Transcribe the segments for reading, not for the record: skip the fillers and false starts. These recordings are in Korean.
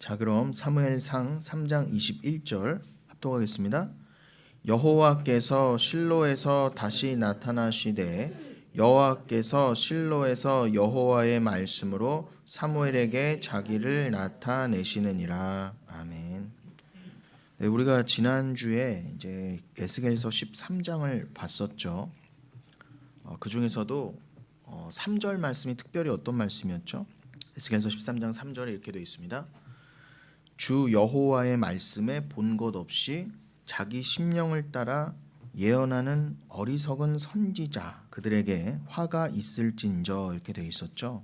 자, 그럼 사무엘상 3장 21절 합독하겠습니다. 여호와께서 실로에서 다시 나타나시되 여호와께서 실로에서 여호와의 말씀으로 사무엘에게 자기를 나타내시느니라. 아멘. 네, 우리가 지난주에 이제 에스겔서 13장을 봤었죠. 그 중에서도 3절 말씀이 특별히 어떤 말씀이었죠? 에스겔서 13장 3절에 이렇게 되어 있습니다. 주 여호와의 말씀에 본 것 없이 자기 심령을 따라 예언하는 어리석은 선지자 그들에게 화가 있을진저 이렇게 되어 있었죠.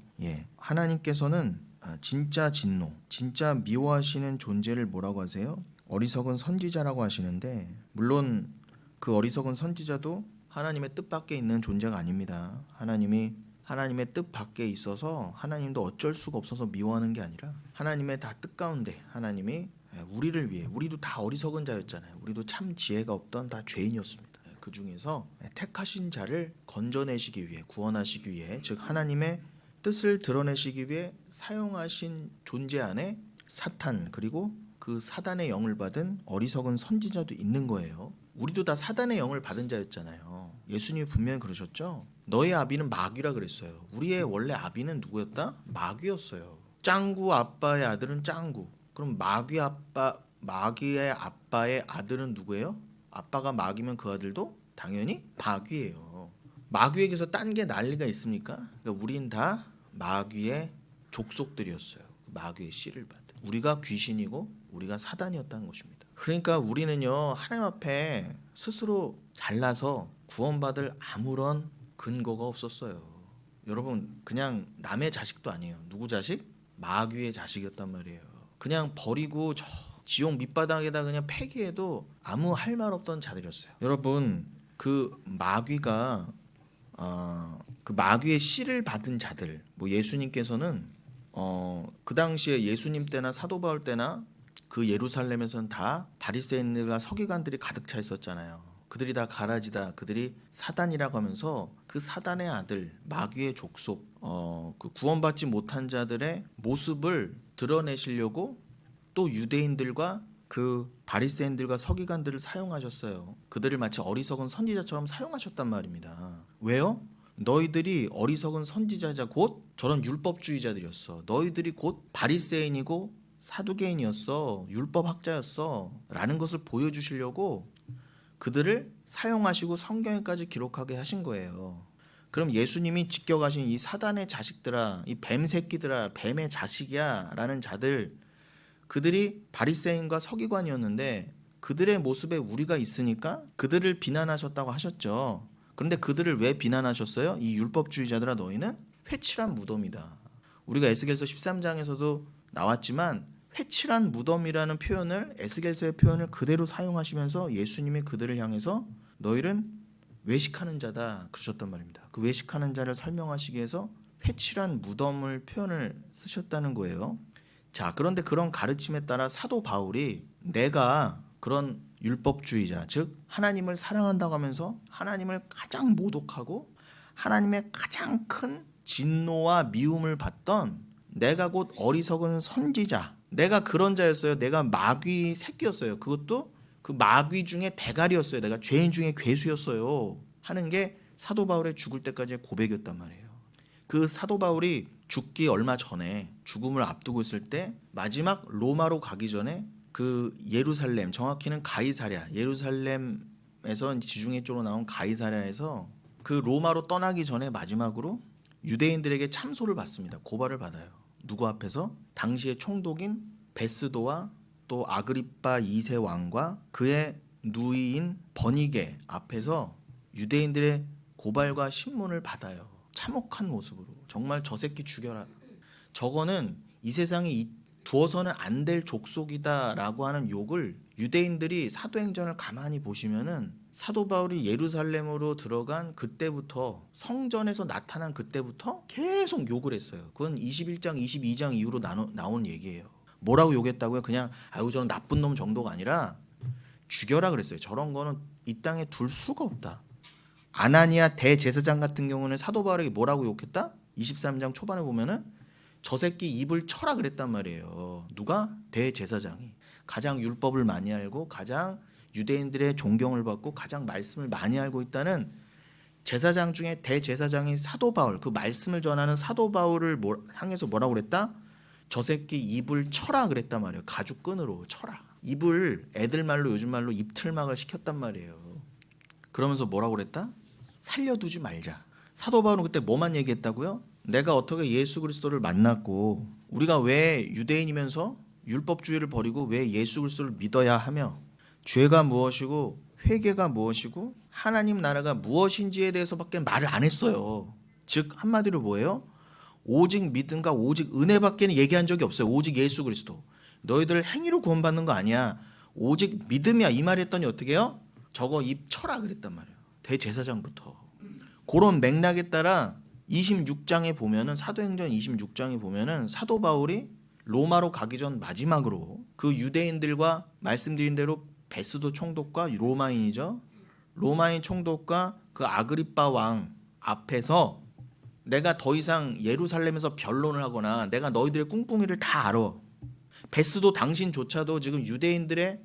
하나님께서는 진짜 진노, 진짜 미워하시는 존재를 뭐라고 하세요? 어리석은 선지자라고 하시는데, 물론 그 어리석은 선지자도 하나님의 뜻 밖에 있는 존재가 아닙니다. 하나님의 뜻 밖에 있어서 하나님도 어쩔 수가 없어서 미워하는 게 아니라 하나님의 다 뜻 가운데 하나님이 우리를 위해, 우리도 다 어리석은 자였잖아요. 우리도 참 지혜가 없던 다 죄인이었습니다. 그 중에서 택하신 자를 건져내시기 위해, 구원하시기 위해, 즉 하나님의 뜻을 드러내시기 위해 사용하신 존재 안에 사탄, 그리고 그 사단의 영을 받은 어리석은 선지자도 있는 거예요. 우리도 다 사단의 영을 받은 자였잖아요. 예수님이 분명히 그러셨죠. 너의 아비는 마귀라 그랬어요. 우리의 원래 아비는 누구였다? 마귀였어요. 짱구 아빠의 아들은 짱구. 그럼 마귀의 아빠의 아들은 누구예요? 아빠가 마귀면 그 아들도 당연히 마귀예요. 마귀에게서 딴 게 난리가 있습니까? 그러니까 우린 다 마귀의 족속들이었어요. 마귀의 씨를 받은. 우리가 귀신이고 우리가 사단이었다는 것입니다. 그러니까 우리는요, 하나님 앞에 스스로 잘나서 구원받을 아무런 근거가 없었어요. 여러분, 그냥 남의 자식도 아니에요. 누구 자식? 마귀의 자식이었단 말이에요. 그냥 버리고 저 지옥 밑바닥에다 그냥 폐기해도 아무 할 말 없던 자들이었어요. 여러분, 그 마귀가 그 마귀의 씨를 받은 자들, 뭐 예수님께서는 그 당시에 예수님 때나 사도 바울 때나 그 예루살렘에서는 다 바리새인들과 서기관들이 가득 차 있었잖아요. 그들이 다 가라지다, 그들이 사단이라고 하면서 그 사단의 아들, 마귀의 족속, 그 구원받지 못한 자들의 모습을 드러내시려고 또 유대인들과 그 바리새인들과 서기관들을 사용하셨어요. 그들을 마치 어리석은 선지자처럼 사용하셨단 말입니다. 왜요? 너희들이 어리석은 선지자자 곧 저런 율법주의자들이었어. 너희들이 곧 바리새인이고 사두개인이었어. 율법학자였어. 라는 것을 보여주시려고 그들을 사용하시고 성경에까지 기록하게 하신 거예요. 그럼 예수님이 직격하신 이 사단의 자식들아, 이 뱀 새끼들아, 뱀의 자식이야 라는 자들, 그들이 바리새인과 서기관이었는데 그들의 모습에 우리가 있으니까 그들을 비난하셨다고 하셨죠. 그런데 그들을 왜 비난하셨어요? 이 율법주의자들아, 너희는 회칠한 무덤이다. 우리가 에스겔서 13장에서도 나왔지만 회칠한 무덤이라는 표현을, 에스겔서의 표현을 그대로 사용하시면서 예수님이 그들을 향해서 너희는 외식하는 자다 그러셨단 말입니다. 그 외식하는 자를 설명하시기 위해서 회칠한 무덤을 표현을 쓰셨다는 거예요. 자, 그런데 그런 가르침에 따라 사도 바울이 내가 그런 율법주의자, 즉 하나님을 사랑한다고 하면서 하나님을 가장 모독하고 하나님의 가장 큰 진노와 미움을 받던 내가 곧 어리석은 선지자, 내가 그런 자였어요. 내가 마귀 새끼였어요. 그것도 그 마귀 중에 대가리였어요. 내가 죄인 중에 괴수였어요. 하는 게 사도 바울의 죽을 때까지의 고백이었단 말이에요. 그 사도 바울이 죽기 얼마 전에, 죽음을 앞두고 있을 때 마지막 로마로 가기 전에 그 예루살렘, 정확히는 가이사랴, 예루살렘에서 지중해 쪽으로 나온 가이사랴에서 그 로마로 떠나기 전에 마지막으로 유대인들에게 참소를 받습니다. 고발을 받아요. 누구 앞에서? 당시의 총독인 베스도와 또 아그리빠 2세 왕과 그의 누이인 버니게 앞에서 유대인들의 고발과 신문을 받아요. 참혹한 모습으로. 정말 저 새끼 죽여라. 저거는 이 세상에 두어서는 안 될 족속이다라고 하는 욕을 유대인들이 사도행전을 가만히 보시면은 사도 바울이 예루살렘으로 들어간 그때부터, 성전에서 나타난 그때부터 계속 욕을 했어요. 그건 21장, 22장 이후로 나온 얘기예요. 뭐라고 욕했다고요? 그냥 아유 저는 나쁜 놈 정도가 아니라 죽여라 그랬어요. 저런 거는 이 땅에 둘 수가 없다. 아나니아 대제사장 같은 경우는 사도 바울에게 뭐라고 욕했다? 23장 초반에 보면은 저 새끼 입을 쳐라 그랬단 말이에요. 누가? 대제사장이. 가장 율법을 많이 알고 가장 유대인들의 존경을 받고 가장 말씀을 많이 알고 있다는 제사장 중에 대제사장인 사도 바울, 그 말씀을 전하는 사도 바울을 향해서 뭐라고 그랬다? 저 새끼 입을 쳐라 그랬단 말이에요. 가죽끈으로 쳐라. 입을 애들 말로 요즘 말로 입틀막을 시켰단 말이에요. 그러면서 뭐라고 그랬다? 살려두지 말자. 사도 바울은 그때 뭐만 얘기했다고요? 내가 어떻게 예수 그리스도를 만났고 우리가 왜 유대인이면서 율법주의를 버리고 왜 예수 그리스도를 믿어야 하며 죄가 무엇이고 회개가 무엇이고 하나님 나라가 무엇인지에 대해서밖에 말을 안 했어요. 즉 한마디로 뭐예요? 오직 믿음과 오직 은혜밖에 얘기한 적이 없어요. 오직 예수 그리스도. 너희들 행위로 구원받는 거 아니야. 오직 믿음이야. 이 말 했더니 어떻게 해요? 저거 입 쳐라 그랬단 말이에요. 대제사장부터. 그런 맥락에 따라 26장에 보면은 사도행전 26장에 보면은 사도 바울이 로마로 가기 전 마지막으로 그 유대인들과 말씀드린 대로 베스도 총독과 로마인이죠. 로마인 총독과 그 아그리빠 왕 앞에서 내가 더 이상 예루살렘에서 변론을 하거나 내가 너희들의 꿍꿍이를 다 알아. 베스도 당신조차도 지금 유대인들의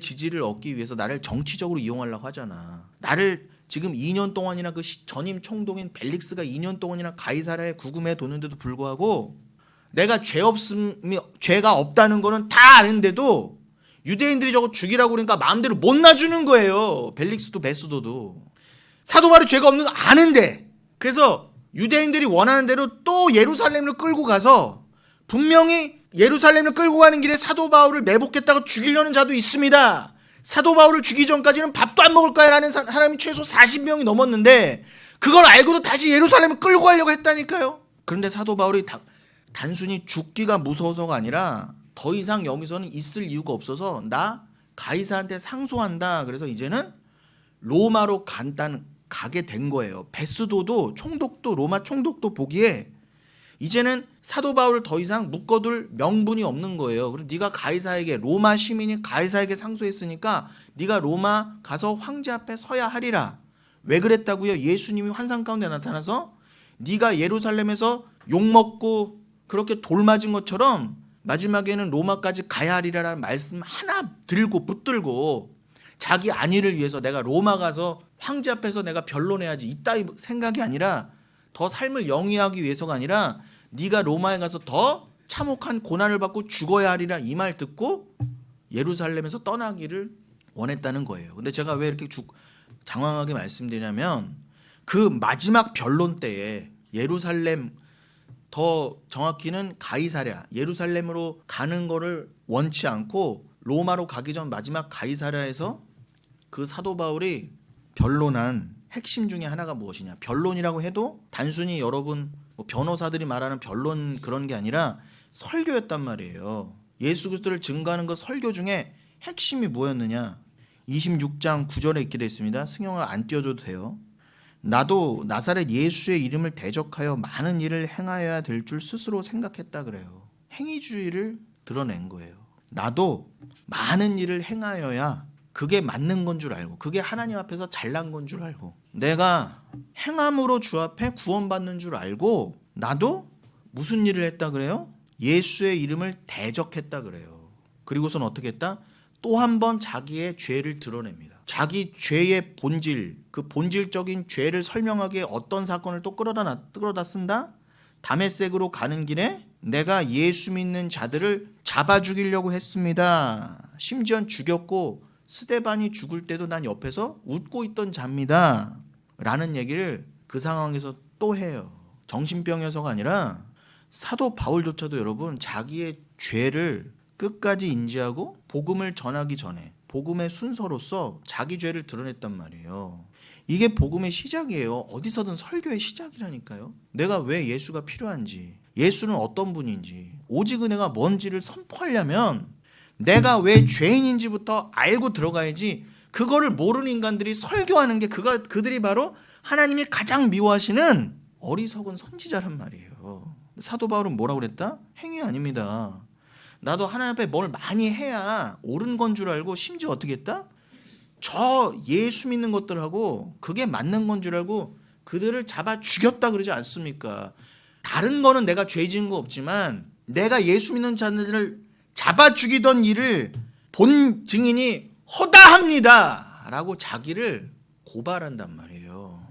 지지를 얻기 위해서 나를 정치적으로 이용하려고 하잖아. 나를 지금 2년 동안이나 그 전임 총독인 벨릭스가 2년 동안이나 가이사랴에 구금해 뒀는데도 불구하고 내가 죄가 없다는 거는 다 아는데도 유대인들이 저거 죽이라고 그러니까 마음대로 못 놔주는 거예요. 벨릭스도 베스도도. 사도 바울이 죄가 없는 거 아는데. 그래서 유대인들이 원하는 대로 또 예루살렘으로 끌고 가서 분명히 예루살렘을 끌고 가는 길에 사도 바울을 매복했다가 죽이려는 자도 있습니다. 사도 바울을 죽이기 전까지는 밥도 안 먹을 거야 라는 사람이 최소 40명이 넘었는데 그걸 알고도 다시 예루살렘을 끌고 가려고 했다니까요. 그런데 사도 바울이 단순히 죽기가 무서워서가 아니라 더 이상 여기서는 있을 이유가 없어서 나 가이사한테 상소한다. 그래서 이제는 로마로 가게 된 거예요. 베스도도 총독도 로마 총독도 보기에 이제는 사도 바울을 더 이상 묶어둘 명분이 없는 거예요. 그리고 네가 가이사에게 로마 시민이 가이사에게 상소했으니까 네가 로마 가서 황제 앞에 서야 하리라. 왜 그랬다고요? 예수님이 환상 가운데 나타나서 네가 예루살렘에서 욕먹고 그렇게 돌 맞은 것처럼 마지막에는 로마까지 가야 하리라라는 말씀 하나 들고 붙들고 자기 안위를 위해서 내가 로마 가서 황제 앞에서 내가 변론해야지 이따위 생각이 아니라 더 삶을 영위하기 위해서가 아니라 네가 로마에 가서 더 참혹한 고난을 받고 죽어야 하리라 이 말 듣고 예루살렘에서 떠나기를 원했다는 거예요. 근데 제가 왜 이렇게 장황하게 말씀드리냐면 그 마지막 변론 때에 예루살렘 더 정확히는 가이사랴 예루살렘으로 가는 거를 원치 않고 로마로 가기 전 마지막 가이사랴에서 그 사도 바울이 변론한 핵심 중에 하나가 무엇이냐. 변론이라고 해도 단순히 여러분 변호사들이 말하는 변론 그런 게 아니라 설교였단 말이에요. 예수 그리스도를 증거하는 그 설교 중에 핵심이 뭐였느냐. 26장 9절에 있게 되어 있습니다. 승용을 안 띄워줘도 돼요. 나도 나사렛 예수의 이름을 대적하여 많은 일을 행하여야 될 줄 스스로 생각했다 그래요. 행위주의를 드러낸 거예요. 나도 많은 일을 행하여야 그게 맞는 건 줄 알고 그게 하나님 앞에서 잘난 건 줄 알고 내가 행함으로 주 앞에 구원받는 줄 알고 나도 무슨 일을 했다 그래요? 예수의 이름을 대적했다 그래요. 그리고선 어떻게 했다? 또 한 번 자기의 죄를 드러냅니다. 자기 죄의 본질, 그 본질적인 죄를 설명하기에 어떤 사건을 또 끌어다 쓴다? 다메섹으로 가는 길에 내가 예수 믿는 자들을 잡아 죽이려고 했습니다. 심지어 죽였고 스데반이 죽을 때도 난 옆에서 웃고 있던 자입니다. 라는 얘기를 그 상황에서 또 해요. 정신병이어서가 아니라 사도 바울조차도 여러분 자기의 죄를 끝까지 인지하고 복음을 전하기 전에 복음의 순서로서 자기 죄를 드러냈단 말이에요. 이게 복음의 시작이에요. 어디서든 설교의 시작이라니까요. 내가 왜 예수가 필요한지, 예수는 어떤 분인지, 오직 은혜가 뭔지를 선포하려면 내가 왜 죄인인지부터 알고 들어가야지. 그거를 모르는 인간들이 설교하는 게 그들이 바로 하나님이 가장 미워하시는 어리석은 선지자란 말이에요. 사도 바울은 뭐라고 그랬다? 행위 아닙니다. 나도 하나님 앞에 뭘 많이 해야 옳은 건 줄 알고 심지어 어떻게 했다? 저 예수 믿는 것들하고 그게 맞는 건 줄 알고 그들을 잡아 죽였다 그러지 않습니까? 다른 거는 내가 죄 지은 거 없지만 내가 예수 믿는 자들을 잡아 죽이던 일을 본 증인이 허다합니다 라고 자기를 고발한단 말이에요.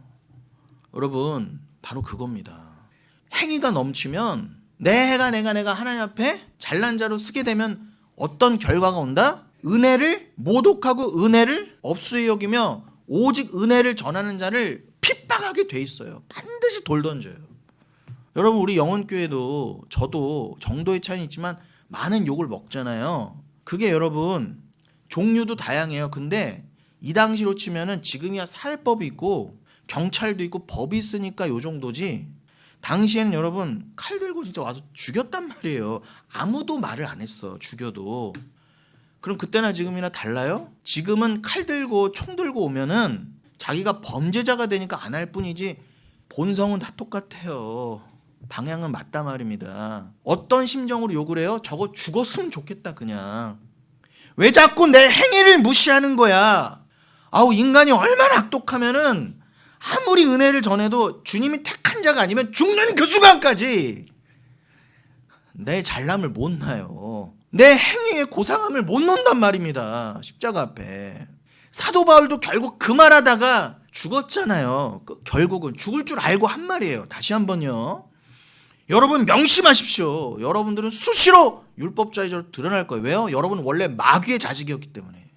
여러분, 바로 그겁니다. 행위가 넘치면 내가 하나님 앞에 잘난 자로 쓰게 되면 어떤 결과가 온다? 은혜를 모독하고 은혜를 없수히 여기며 오직 은혜를 전하는 자를 핍박하게 돼 있어요. 반드시 돌 던져요. 여러분, 우리 영혼교회도 저도 정도의 차이는 있지만 많은 욕을 먹잖아요. 그게 여러분 종류도 다양해요. 근데 이 당시로 치면은 지금이야 사회법이 있고 경찰도 있고 법이 있으니까 요 정도지, 당시에는 여러분 칼 들고 진짜 와서 죽였단 말이에요. 아무도 말을 안 했어. 죽여도. 그럼 그때나 지금이나 달라요? 지금은 칼 들고 총 들고 오면은 자기가 범죄자가 되니까 안 할 뿐이지 본성은 다 똑같아요. 방향은 맞다 말입니다. 어떤 심정으로 욕을 해요? 저거 죽었으면 좋겠다 그냥. 왜 자꾸 내 행위를 무시하는 거야? 아우, 인간이 얼마나 악독하면은 아무리 은혜를 전해도 주님이 택한 자가 아니면 죽는 그 순간까지 내 잘남을 못 나요. 내 행위의 고상함을 못 논단 말입니다. 십자가 앞에. 사도 바울도 결국 그 말하다가 죽었잖아요. 결국은 죽을 줄 알고 한 말이에요. 다시 한번요. 여러분 명심하십시오. 여러분들은 수시로 율법자의로 드러날 거예요. 왜요? 여러분은 원래 마귀의 자식이었기 때문에.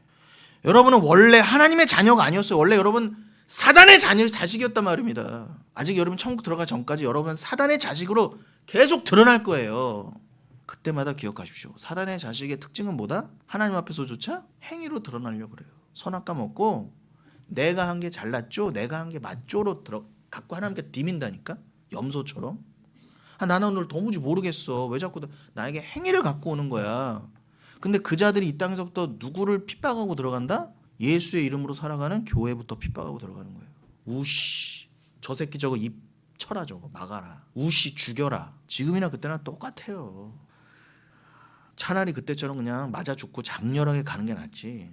여러분은 원래 하나님의 자녀가 아니었어요. 원래 여러분 사단의 자식이었단 말입니다. 아직 여러분 천국 들어가기 전까지 여러분은 사단의 자식으로 계속 드러날 거예요. 그때마다 기억하십시오. 사단의 자식의 특징은 뭐다? 하나님 앞에서조차 행위로 드러나려고 그래요. 선악과 먹고 내가 한 게 잘났죠? 내가 한 게 맞죠로 갖고 하나님께 디민다니까? 염소처럼. 나는 오늘 도무지 모르겠어. 왜 자꾸 나에게 행위를 갖고 오는 거야. 근데 그 자들이 이 땅에서부터 누구를 핍박하고 들어간다? 예수의 이름으로 살아가는 교회부터 핍박하고 들어가는 거예요. 우씨, 저 새끼 저거 입 쳐라, 저거 막아라. 우씨, 죽여라. 지금이나 그때나 똑같아요. 차라리 그때처럼 그냥 맞아 죽고 장렬하게 가는 게 낫지.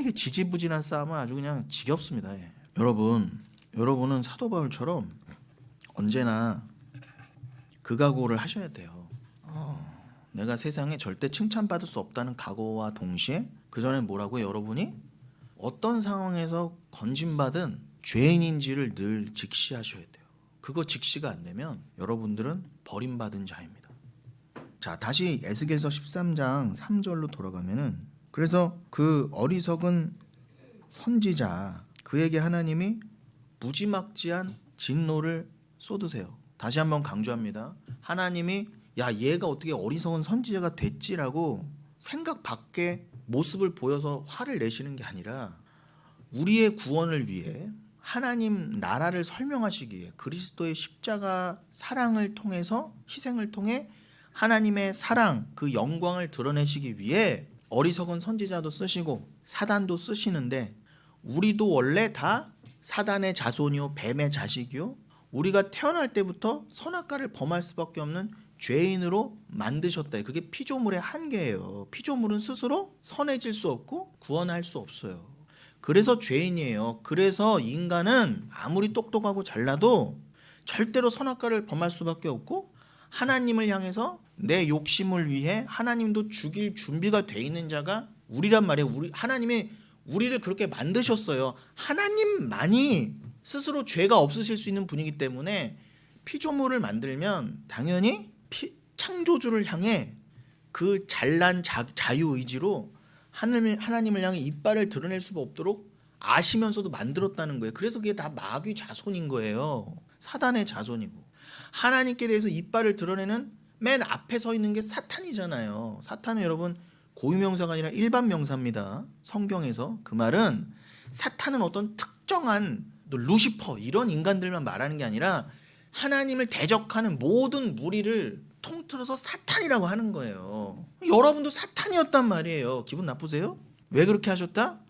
이게 지지부진한 싸움은 아주 그냥 지겹습니다. 예. 여러분은 사도 바울처럼 언제나 그 각오를 하셔야 돼요. 내가 세상에 절대 칭찬받을 수 없다는 각오와 동시에 그 전에 뭐라고 여러분이 어떤 상황에서 건진받은 죄인인지를 늘 직시하셔야 돼요. 그거 직시가 안 되면 여러분들은 버림받은 자입니다. 자, 다시 에스겔서 13장 3절로 돌아가면은, 그래서 그 어리석은 선지자 그에게 하나님이 무지막지한 진노를 쏟으세요. 다시 한번 강조합니다. 하나님이 얘가 어떻게 어리석은 선지자가 됐지라고 생각 밖의 모습을 보여서 화를 내시는 게 아니라 우리의 구원을 위해 하나님 나라를 설명하시기 위해 그리스도의 십자가 사랑을 통해서, 희생을 통해 하나님의 사랑, 그 영광을 드러내시기 위해 어리석은 선지자도 쓰시고 사단도 쓰시는데, 우리도 원래 다 사단의 자손이요 뱀의 자식이요, 우리가 태어날 때부터 선악과를 범할 수밖에 없는 죄인으로 만드셨다. 그게 피조물의 한계예요. 피조물은 스스로 선해질 수 없고 구원할 수 없어요. 그래서 죄인이에요. 그래서 인간은 아무리 똑똑하고 잘나도 절대로 선악과를 범할 수밖에 없고, 하나님을 향해서 내 욕심을 위해 하나님도 죽일 준비가 돼 있는 자가 우리란 말이에요. 하나님이 우리를 그렇게 만드셨어요. 하나님만이 스스로 죄가 없으실 수 있는 분이기 때문에 피조물을 만들면 당연히 창조주를 향해 그 잘난 자유의지로 하나님을 향해 이빨을 드러낼 수가 없도록 아시면서도 만들었다는 거예요. 그래서 그게 다 마귀 자손인 거예요. 사단의 자손이고. 하나님께 대해서 이빨을 드러내는 맨 앞에 서 있는 게 사탄이잖아요. 사탄은 여러분 고유명사가 아니라 일반 명사입니다. 성경에서. 그 말은 사탄은 어떤 특정한 루시퍼 이런 인간들만 말하는 게 아니라 하나님을 대적하는 모든 무리를 통틀어서 사탄이라고 하는 거예요. 여러분도 사탄이었단 말이에요. 기분 나쁘세요? 왜 그렇게 하셨다?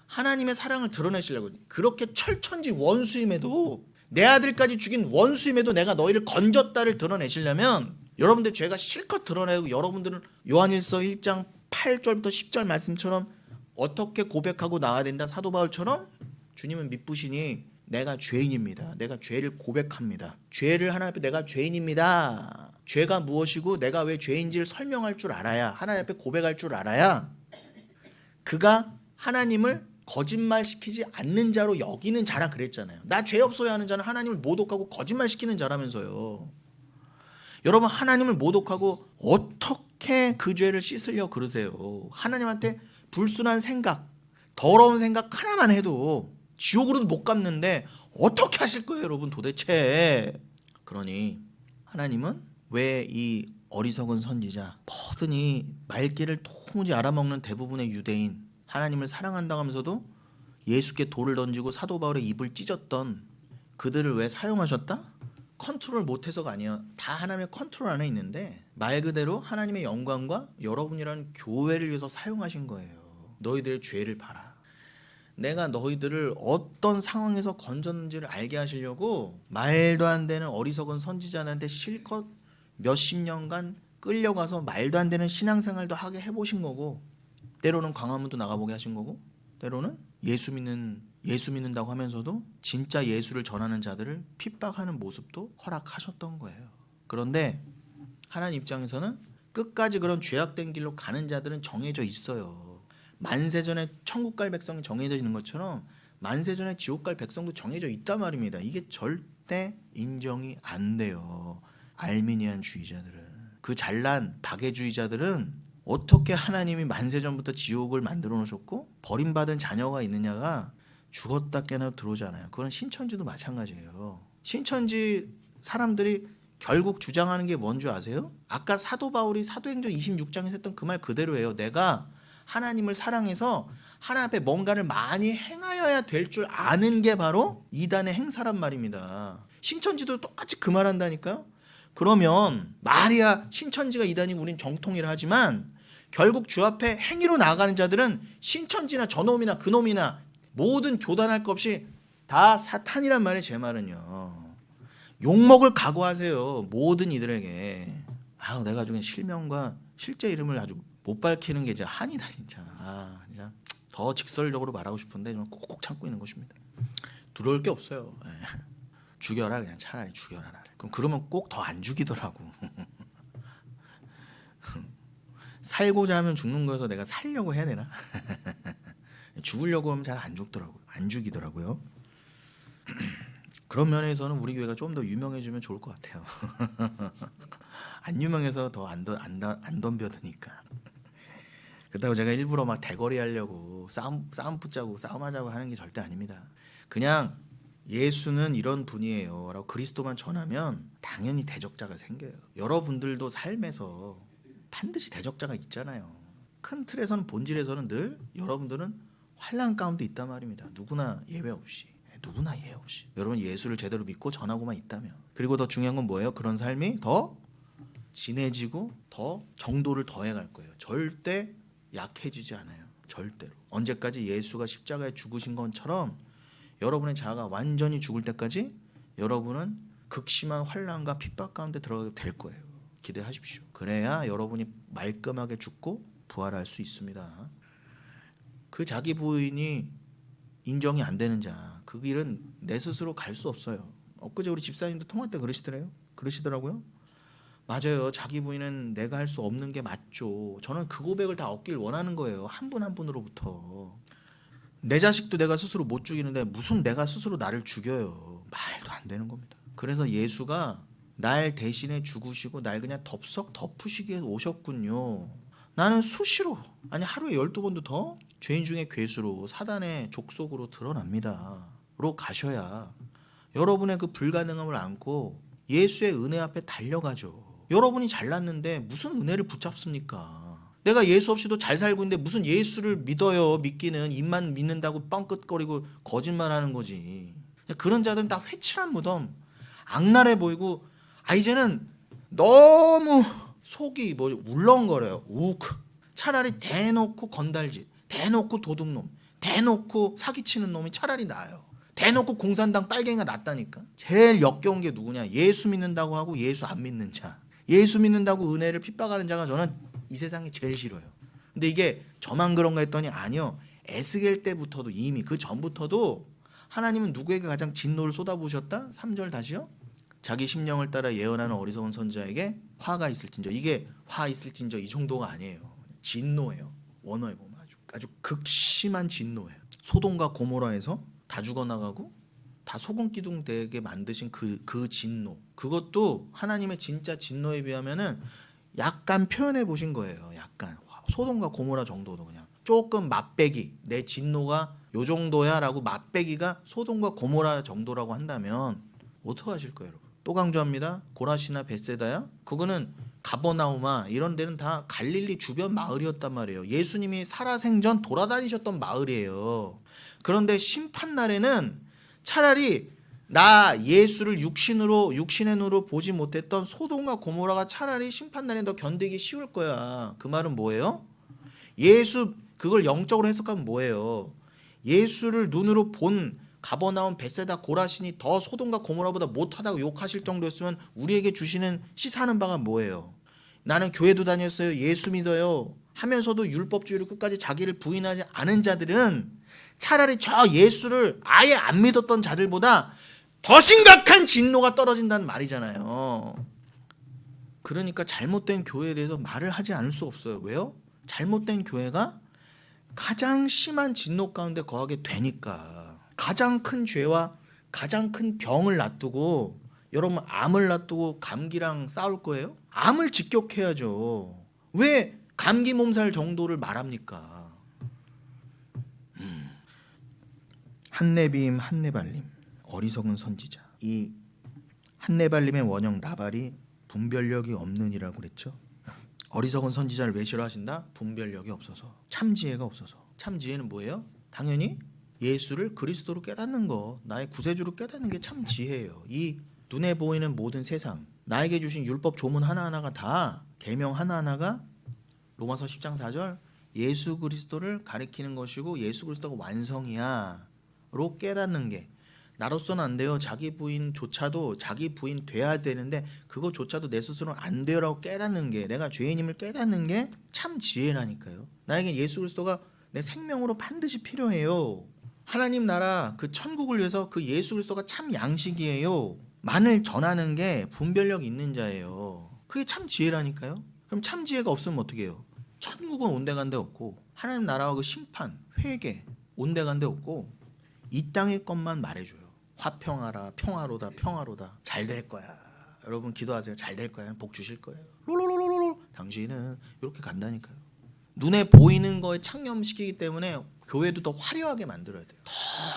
하나님의 사랑을 드러내시려고. 그렇게 철천지 원수임에도, 내 아들까지 죽인 원수임에도 내가 너희를 건졌다를 드러내시려면 여러분들 죄가 실컷 드러내고, 여러분들은 요한일서 1장 8절부터 10절 말씀처럼 어떻게 고백하고 나와야 된다. 사도 바울처럼 주님은 미쁘시니 내가 죄인입니다. 내가 죄를 고백합니다. 죄를 하나님 앞에 내가 죄인입니다. 죄가 무엇이고 내가 왜 죄인지를 설명할 줄 알아야, 하나님 앞에 고백할 줄 알아야 그가 하나님을 거짓말시키지 않는 자로 여기는 자라 그랬잖아요. 나 죄 없어야 하는 자는 하나님을 모독하고 거짓말시키는 자라면서요. 여러분, 하나님을 모독하고 어떻게 그 죄를 씻으려고 그러세요? 하나님한테 불순한 생각, 더러운 생각 하나만 해도 지옥으로도 못 갚는데 어떻게 하실 거예요, 여러분, 도대체? 그러니 하나님은 왜 이 어리석은 선지자, 모든 이 말귀를 도무지 알아먹는 대부분의 유대인, 하나님을 사랑한다고 하면서도 예수께 돌을 던지고 사도 바울의 입을 찢었던 그들을 왜 사용하셨다? 컨트롤 못해서가 아니야. 다 하나님의 컨트롤 안에 있는데 말 그대로 하나님의 영광과 여러분이라는 교회를 위해서 사용하신 거예요. 너희들의 죄를 봐라. 내가 너희들을 어떤 상황에서 건졌는지를 알게 하시려고 말도 안 되는 어리석은 선지자한테 실컷 몇십 년간 끌려가서 말도 안 되는 신앙생활도 하게 해보신 거고, 때로는 광화문도 나가보게 하신 거고, 때로는 예수 믿는다고 하면서도 진짜 예수를 전하는 자들을 핍박하는 모습도 허락하셨던 거예요. 그런데 하나님 입장에서는 끝까지 그런 죄악된 길로 가는 자들은 정해져 있어요. 만세전에 천국 갈 백성이 정해져 있는 것처럼 만세전에 지옥 갈 백성도 정해져 있단 말입니다. 이게 절대 인정이 안 돼요. 알미니안 주의자들은, 그 잘난 박애주의자들은 어떻게 하나님이 만세전부터 지옥을 만들어 놓으셨고 버림받은 자녀가 있느냐가 죽었다 깨나 들어오잖아요. 그건 신천지도 마찬가지예요. 신천지 사람들이 결국 주장하는 게 뭔 줄 아세요? 아까 사도 바울이 사도행전 26장에서 했던 그 말 그대로예요. 내가 하나님을 사랑해서 하나님 앞에 뭔가를 많이 행하여야 될 줄 아는 게 바로 이단의 행사란 말입니다. 신천지도 똑같이 그 말 한다니까요. 그러면 말이야 신천지가 이단이고 우린 정통이라 하지만 결국 주 앞에 행위로 나아가는 자들은 신천지나 저놈이나 그놈이나 모든 교단할 것 없이 다 사탄이란 말이에요. 제 말은요. 욕먹을 각오하세요. 모든 이들에게. 내가 중에 실명과 실제 이름을 아주 못 밝히는 게 이제 한이다 진짜. 진짜 더 직설적으로 말하고 싶은데 좀 꾹꾹 참고 있는 것입니다. 두려울 게 없어요. 죽여라, 그냥 차라리 죽여라 나를. 그럼 그러면 꼭 더 안 죽이더라고. 살고자 하면 죽는 거여서 내가 살려고 해야 되나? 죽으려고 하면 잘 안 죽더라고요. 안 죽이더라고요. 그런 면에서는 우리 교회가 좀 더 유명해지면 좋을 것 같아요. 안 유명해서 더 안 덤벼드니까. 그렇다고 제가 일부러 막 대거리 하려고 싸움 붙자고 싸움하자고 하는 게 절대 아닙니다. 그냥 예수는 이런 분이에요 라고 그리스도만 전하면 당연히 대적자가 생겨요. 여러분들도 삶에서 반드시 대적자가 있잖아요. 큰 틀에서는, 본질에서는 늘 여러분들은 환난 가운데 있단 말입니다. 누구나 예외 없이. 여러분 예수를 제대로 믿고 전하고만 있다면. 그리고 더 중요한 건 뭐예요? 그런 삶이 더 진해지고 더 정도를 더해갈 거예요. 절대 약해지지 않아요. 절대로. 언제까지 예수가 십자가에 죽으신 것처럼 여러분의 자아가 완전히 죽을 때까지 여러분은 극심한 환난과 핍박 가운데 들어가게 될 거예요. 기대하십시오. 그래야 여러분이 말끔하게 죽고 부활할 수 있습니다. 그 자기 부인이 인정이 안 되는 자, 그 길은 내 스스로 갈 수 없어요. 엊그제 우리 집사님도 통화 때 그러시더라고요. 맞아요. 자기 부인은 내가 할 수 없는 게 맞죠. 저는 그 고백을 다 얻길 원하는 거예요. 한 분 한 분으로부터. 내 자식도 내가 스스로 못 죽이는데 무슨 내가 스스로 나를 죽여요. 말도 안 되는 겁니다. 그래서 예수가 날 대신에 죽으시고 날 그냥 덥석 덮으시기 위해 오셨군요. 나는 수시로, 아니 하루에 12번도 더 죄인 중에 괴수로 사단의 족속으로 드러납니다. 로 가셔야 여러분의 그 불가능함을 안고 예수의 은혜 앞에 달려가죠. 여러분이 잘났는데 무슨 은혜를 붙잡습니까? 내가 예수 없이도 잘 살고 있는데 무슨 예수를 믿어요. 믿기는 입만 믿는다고 뻥끗거리고 거짓말하는 거지. 그런 자들은 다 회칠한 무덤, 악랄해 보이고 이제는 너무 속이 울렁거려요. 차라리 대놓고 건달짓, 대놓고 도둑놈, 대놓고 사기치는 놈이 차라리 나아요. 대놓고 공산당 빨갱이가 낫다니까. 제일 역겨운 게 누구냐? 예수 믿는다고 하고 예수 안 믿는 자. 예수 믿는다고 은혜를 핍박하는 자가 저는 이 세상에 제일 싫어요. 근데 이게 저만 그런가 했더니 아니요. 에스겔 때부터도 이미 그 전부터도 하나님은 누구에게 가장 진노를 쏟아부으셨다? 3절 다시요. 자기 심령을 따라 예언하는 어리석은 선지자에게 화가 있을진저. 이게 화 있을진저 이 정도가 아니에요. 진노예요. 원어에 보면 아주 극심한 진노예요. 소돔과 고모라에서 다 죽어나가고 다 소금 기둥 되게 만드신 그 진노. 그것도 하나님의 진짜 진노에 비하면은 약간 표현해 보신 거예요. 약간 소돔과 고모라 정도도 그냥 조금 맛배기, 내 진노가 요 정도야라고 맛배기가 소돔과 고모라 정도라고 한다면 어떻게 하실 거예요, 여러분? 또 강조합니다. 고라시나 벳세다야? 그거는 가버나우마 이런 데는 다 갈릴리 주변 마을이었단 말이에요. 예수님이 살아생전 돌아다니셨던 마을이에요. 그런데 심판날에는 차라리 나 예수를 육신의 눈으로 보지 못했던 소돔과 고모라가 차라리 심판날에 더 견디기 쉬울 거야. 그 말은 뭐예요? 예수 그걸 영적으로 해석하면 뭐예요? 예수를 눈으로 본 가버나움 벳세다 고라신이 더 소돔과 고모라보다 못하다고 욕하실 정도였으면 우리에게 주시는 시사하는 바가 뭐예요? 나는 교회도 다녔어요. 예수 믿어요. 하면서도 율법주의를 끝까지 자기를 부인하지 않은 자들은 차라리 저 예수를 아예 안 믿었던 자들보다 더 심각한 진노가 떨어진다는 말이잖아요. 그러니까 잘못된 교회에 대해서 말을 하지 않을 수 없어요. 왜요? 잘못된 교회가 가장 심한 진노 가운데 거하게 되니까. 가장 큰 죄와 가장 큰 병을 놔두고 여러분 암을 놔두고 감기랑 싸울 거예요? 암을 직격해야죠. 왜 감기 몸살 정도를 말합니까? 한네비임 한네발림 어리석은 선지자. 이 한네발림의 원형 나발이 분별력이 없는 이라고 그랬죠. 어리석은 선지자를 왜 싫어하신다? 분별력이 없어서, 참지혜가 없어서. 참지혜는 뭐예요? 당연히 예수를 그리스도로 깨닫는 거, 나의 구세주로 깨닫는 게 참 지혜예요. 이 눈에 보이는 모든 세상, 나에게 주신 율법 조문 하나하나가 다, 계명 하나하나가 로마서 10장 4절 예수 그리스도를 가리키는 것이고 예수 그리스도가 완성이야 로 깨닫는 게, 나로서는 안 돼요. 자기 부인조차도 자기 부인 돼야 되는데 그거조차도 내 스스로는 안 돼요라고 깨닫는 게, 내가 죄인임을 깨닫는 게 참 지혜라니까요. 나에게 예수 그리스도가 내 생명으로 반드시 필요해요. 하나님 나라 그 천국을 위해서 그 예수 그리스도가 참 양식이에요. 만을 전하는 게 분별력 있는 자예요. 그게 참 지혜라니까요. 그럼 참 지혜가 없으면 어떻게 해요? 천국은 온데간데 없고 하나님 나라와 그 심판, 회개 온데간데 없고 이 땅의 것만 말해줘요. 화평하라, 평화로다, 평화로다, 잘 될 거야. 여러분 기도하세요. 잘 될 거야. 복 주실 거예요. 롤롤롤롤. 당신은 이렇게 간다니까요. 눈에 보이는 거에 창념시키기 때문에 교회도 더 화려하게 만들어야 돼요. 더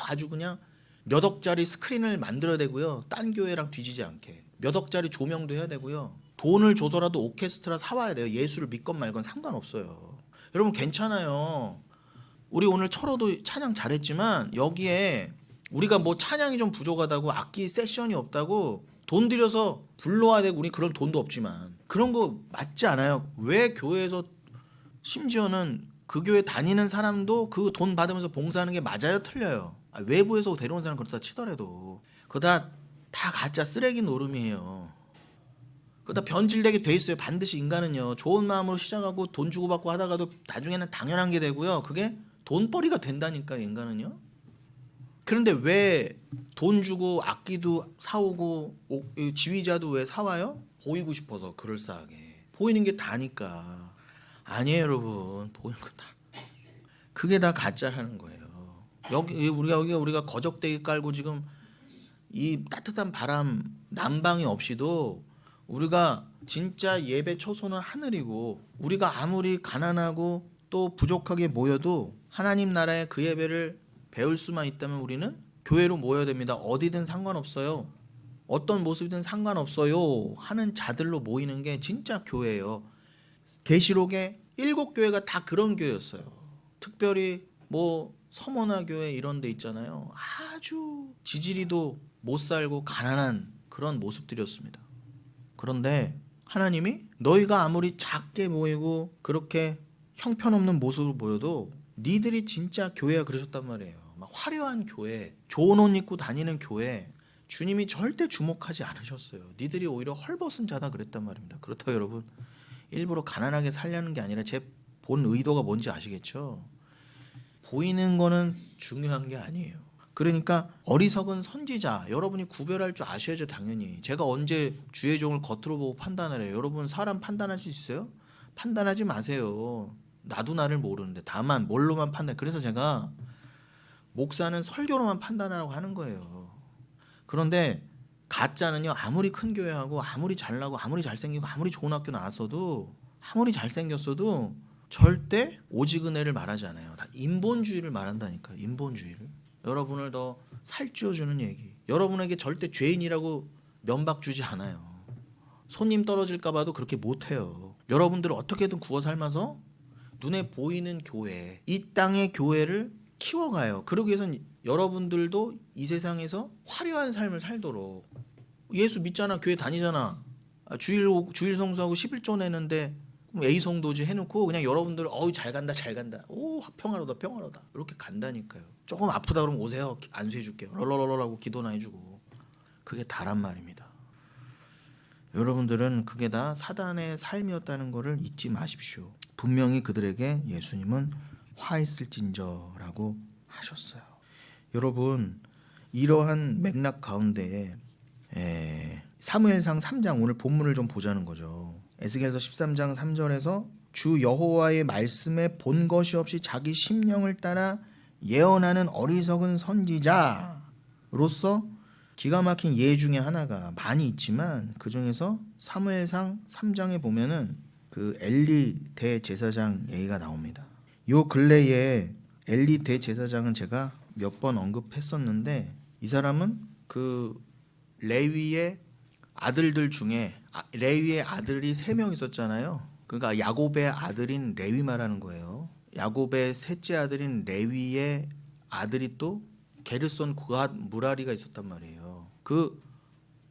아주 그냥 몇 억짜리 스크린을 만들어야 되고요. 딴 교회랑 뒤지지 않게. 몇 억짜리 조명도 해야 되고요. 돈을 줘서라도 오케스트라 사와야 돼요. 예수를 믿건 말건 상관없어요. 여러분 괜찮아요. 우리 오늘 철호도 찬양 잘했지만 여기에 우리가 뭐 찬양이 좀 부족하다고 악기 세션이 없다고 돈 들여서 불러야 되고, 우리 그런 돈도 없지만 그런 거 맞지 않아요. 왜 교회에서 심지어는 그 교회 다니는 사람도 그 돈 받으면서 봉사하는 게 맞아요? 틀려요? 외부에서 데려온 사람 그렇다 치더라도 그거 다 가짜 쓰레기 노름이에요. 그거 다 변질되게 돼 있어요. 반드시 인간은요. 좋은 마음으로 시작하고 돈 주고받고 하다가도 나중에는 당연한 게 되고요. 그게 돈벌이가 된다니까 인간은요. 그런데 왜 돈 주고 악기도 사오고 지휘자도 왜 사와요? 보이고 싶어서 그럴싸하게. 보이는 게 다니까. 아니에요 여러분. 보이는 거 다. 그게 다 가짜라는 거예요. 우리가 거적대기 깔고 지금 이 따뜻한 바람 난방이 없이도 우리가 진짜 예배 초소는 하늘이고, 우리가 아무리 가난하고 또 부족하게 모여도 하나님 나라의 그 예배를 배울 수만 있다면 우리는 교회로 모여야 됩니다. 어디든 상관없어요. 어떤 모습이든 상관없어요 하는 자들로 모이는 게 진짜 교회예요. 계시록에 7교회가 다 그런 교회였어요. 특별히 뭐 서머나 교회 이런 데 있잖아요. 아주 지지리도 못 살고 가난한 그런 모습들이었습니다. 그런데 하나님이 너희가 아무리 작게 모이고 그렇게 형편없는 모습으로 보여도 니들이 진짜 교회야 그러셨단 말이에요. 막 화려한 교회, 좋은 옷 입고 다니는 교회, 주님이 절대 주목하지 않으셨어요. 니들이 오히려 헐벗은 자다 그랬단 말입니다. 그렇다고 여러분 일부러 가난하게 살려는 게 아니라 제 본 의도가 뭔지 아시겠죠? 보이는 거는 중요한 게 아니에요. 그러니까 어리석은 선지자, 여러분이 구별할 줄 아셔야죠. 당연히. 제가 언제 주의 종을 겉으로 보고 판단을 해요? 여러분 사람 판단할 수 있어요? 판단하지 마세요. 나도 나를 모르는데. 다만 뭘로만 판단. 그래서 제가 목사는 설교로만 판단하라고 하는 거예요. 그런데 가짜는요, 아무리 큰 교회하고 아무리 잘나고 아무리 잘생기고 아무리 좋은 학교 나왔어도 아무리 잘생겼어도 절대 오직 은혜를 말하지 않아요. 다 인본주의를 말한다니까요. 인본주의를. 여러분을 더 살찌워주는 얘기. 여러분에게 절대 죄인이라고 면박 주지 않아요. 손님 떨어질까 봐도 그렇게 못해요. 여러분들을 어떻게든 구워 삶아서 눈에 보이는 교회, 이 땅의 교회를 키워가요. 그러기 위해선 여러분들도 이 세상에서 화려한 삶을 살도록. 예수 믿잖아. 교회 다니잖아. 주일 성수하고 11조 내는데 A 성도지 해놓고 그냥 여러분들 잘 간다 잘 간다. 오 평화로다 평화로다. 이렇게 간다니까요. 조금 아프다 그러면 오세요. 안수해줄게요. 럴럴럴하고 기도나 해주고. 그게 다란 말입니다. 여러분들은 그게 다 사단의 삶이었다는 것을 잊지 마십시오. 분명히 그들에게 예수님은 화했을진저라고 하셨어요. 여러분 이러한 맥락 가운데 사무엘상 3장 오늘 본문을 좀 보자는 거죠. 에스겔서 13장 3절에서 주 여호와의 말씀에 본 것이 없이 자기 심령을 따라 예언하는 어리석은 선지자로서 기가 막힌 예 중에 하나가 많이 있지만 그 중에서 사무엘상 3장에 보면은 그 엘리 대제사장 얘기가 나옵니다. 요 근래에 엘리 대제사장은 제가 몇 번 언급했었는데 이 사람은 그 레위의 아들들 중에 레위의 아들이 3명 있었잖아요. 그러니까 야곱의 아들인 레위 말하는 거예요. 야곱의 셋째 아들인 레위의 아들이 또 게르손, 고핫, 무라리가 있었단 말이에요. 그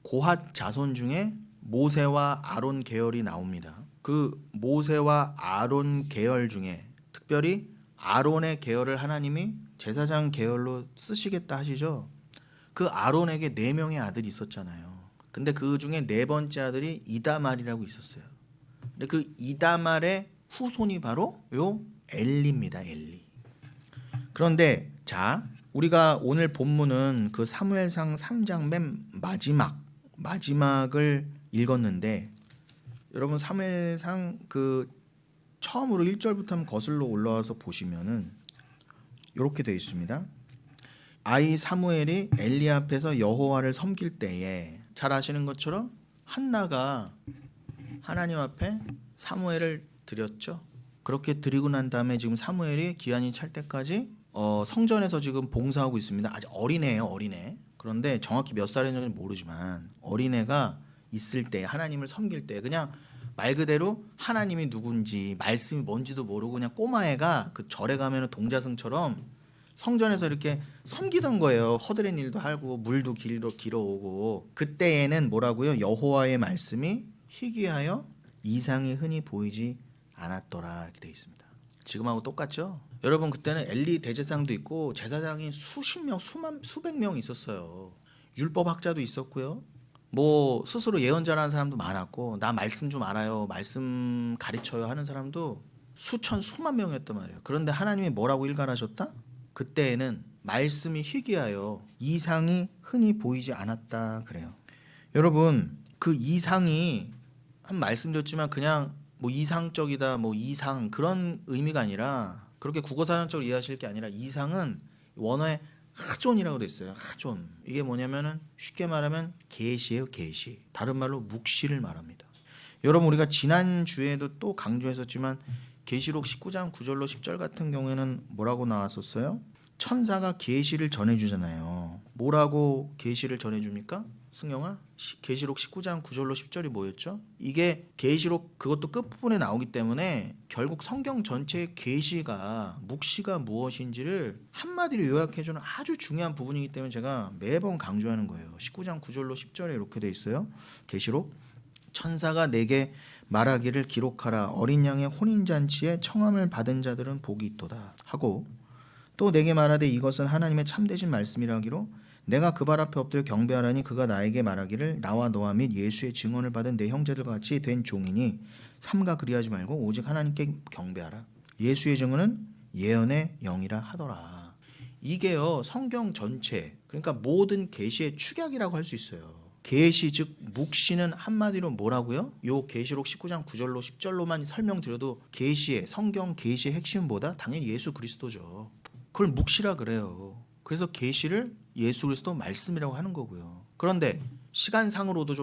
고핫 자손 중에 모세와 아론 계열이 나옵니다. 그 모세와 아론 계열 중에 특별히 아론의 계열을 하나님이 제사장 계열로 쓰시겠다 하시죠. 그 아론에게 4명의 아들이 있었잖아요. 근데 그 중에 4번째 아들이 이다말이라고 있었어요. 근데 그 이다말의 후손이 바로 요 엘리입니다. 엘리. 그런데 자, 우리가 오늘 본문은 그 사무엘상 3장 맨 마지막을 읽었는데 여러분 사무엘상 그 처음으로 1절부터 한번 거슬러 올라와서 보시면은 이렇게 되어 있습니다. 아이 사무엘이 엘리 앞에서 여호와를 섬길 때에 잘 아시는 것처럼 한나가 하나님 앞에 사무엘을 드렸죠. 그렇게 드리고 난 다음에 지금 사무엘이 기한이 찰 때까지 성전에서 지금 봉사하고 있습니다. 아직 어린애예요, 어린애. 그런데 정확히 몇 살인지는 모르지만 어린애가 있을 때 하나님을 섬길 때 그냥 말 그대로 하나님이 누군지 말씀이 뭔지도 모르고 그냥 꼬마애가 그 절에 가면은 동자승처럼 성전에서 이렇게 섬기던 거예요. 허드렛 일도 하고 물도 길어오고. 그때에는 뭐라고요? 여호와의 말씀이 희귀하여 이상이 흔히 보이지 않았더라 이렇게 돼 있습니다. 지금하고 똑같죠? 여러분 그때는 엘리 대제사장도 있고 제사장이 수십 명, 수백 명 있었어요. 율법학자도 있었고요. 뭐 스스로 예언자라는 사람도 많았고 나 말씀 좀 알아요. 말씀 가르쳐요 하는 사람도 수천 수만 명이었단 말이에요. 그런데 하나님이 뭐라고 일갈하셨다? 그때에는 말씀이 희귀하여 이상이 흔히 보이지 않았다 그래요. 여러분 그 이상이 한 말씀드렸지만 그냥 뭐 이상적이다 뭐 이상 그런 의미가 아니라 그렇게 국어사전적으로 이해하실 게 아니라 이상은 원어에 하존이라고 돼 있어요. 하존. 이게 뭐냐면은 쉽게 말하면 계시예요, 계시. 다른 말로 묵시를 말합니다. 여러분 우리가 지난 주에도 또 강조했었지만 계시록 19장 9절로 10절 같은 경우에는 뭐라고 나왔었어요? 천사가 계시를 전해 주잖아요. 뭐라고 계시를 전해 줍니까? 승영아? 계시록 19장 9절로 10절이 뭐였죠? 이게 계시록 그것도 끝부분에 나오기 때문에 결국 성경 전체의 계시가 묵시가 무엇인지를 한마디로 요약해 주는 아주 중요한 부분이기 때문에 제가 매번 강조하는 거예요. 19장 9절로 10절에 이렇게 돼 있어요. 계시록 천사가 내게 말하기를 기록하라. 어린 양의 혼인잔치에 청함을 받은 자들은 복이 있도다 하고 또 내게 말하되 이것은 하나님의 참되신 말씀이라 하기로 내가 그 발 앞에 엎드려 경배하라니 그가 나에게 말하기를 나와 너와 및 예수의 증언을 받은 내 형제들과 같이 된 종이니 삼가 그리하지 말고 오직 하나님께 경배하라. 예수의 증언은 예언의 영이라 하더라. 이게요 성경 전체, 그러니까 모든 계시의 축약이라고 할 수 있어요. 계시 즉 묵시는 한마디로 뭐라고요? 요 계시록 19장 9절로 10절로만 설명드려도 계시의 성경 계시의 핵심은 뭐다? 당연히 예수 그리스도죠. 그걸 묵시라 그래요. 그래서 계시를 예수 그리스도 말씀이라고 하는 거고요. 그런데 시간상으로도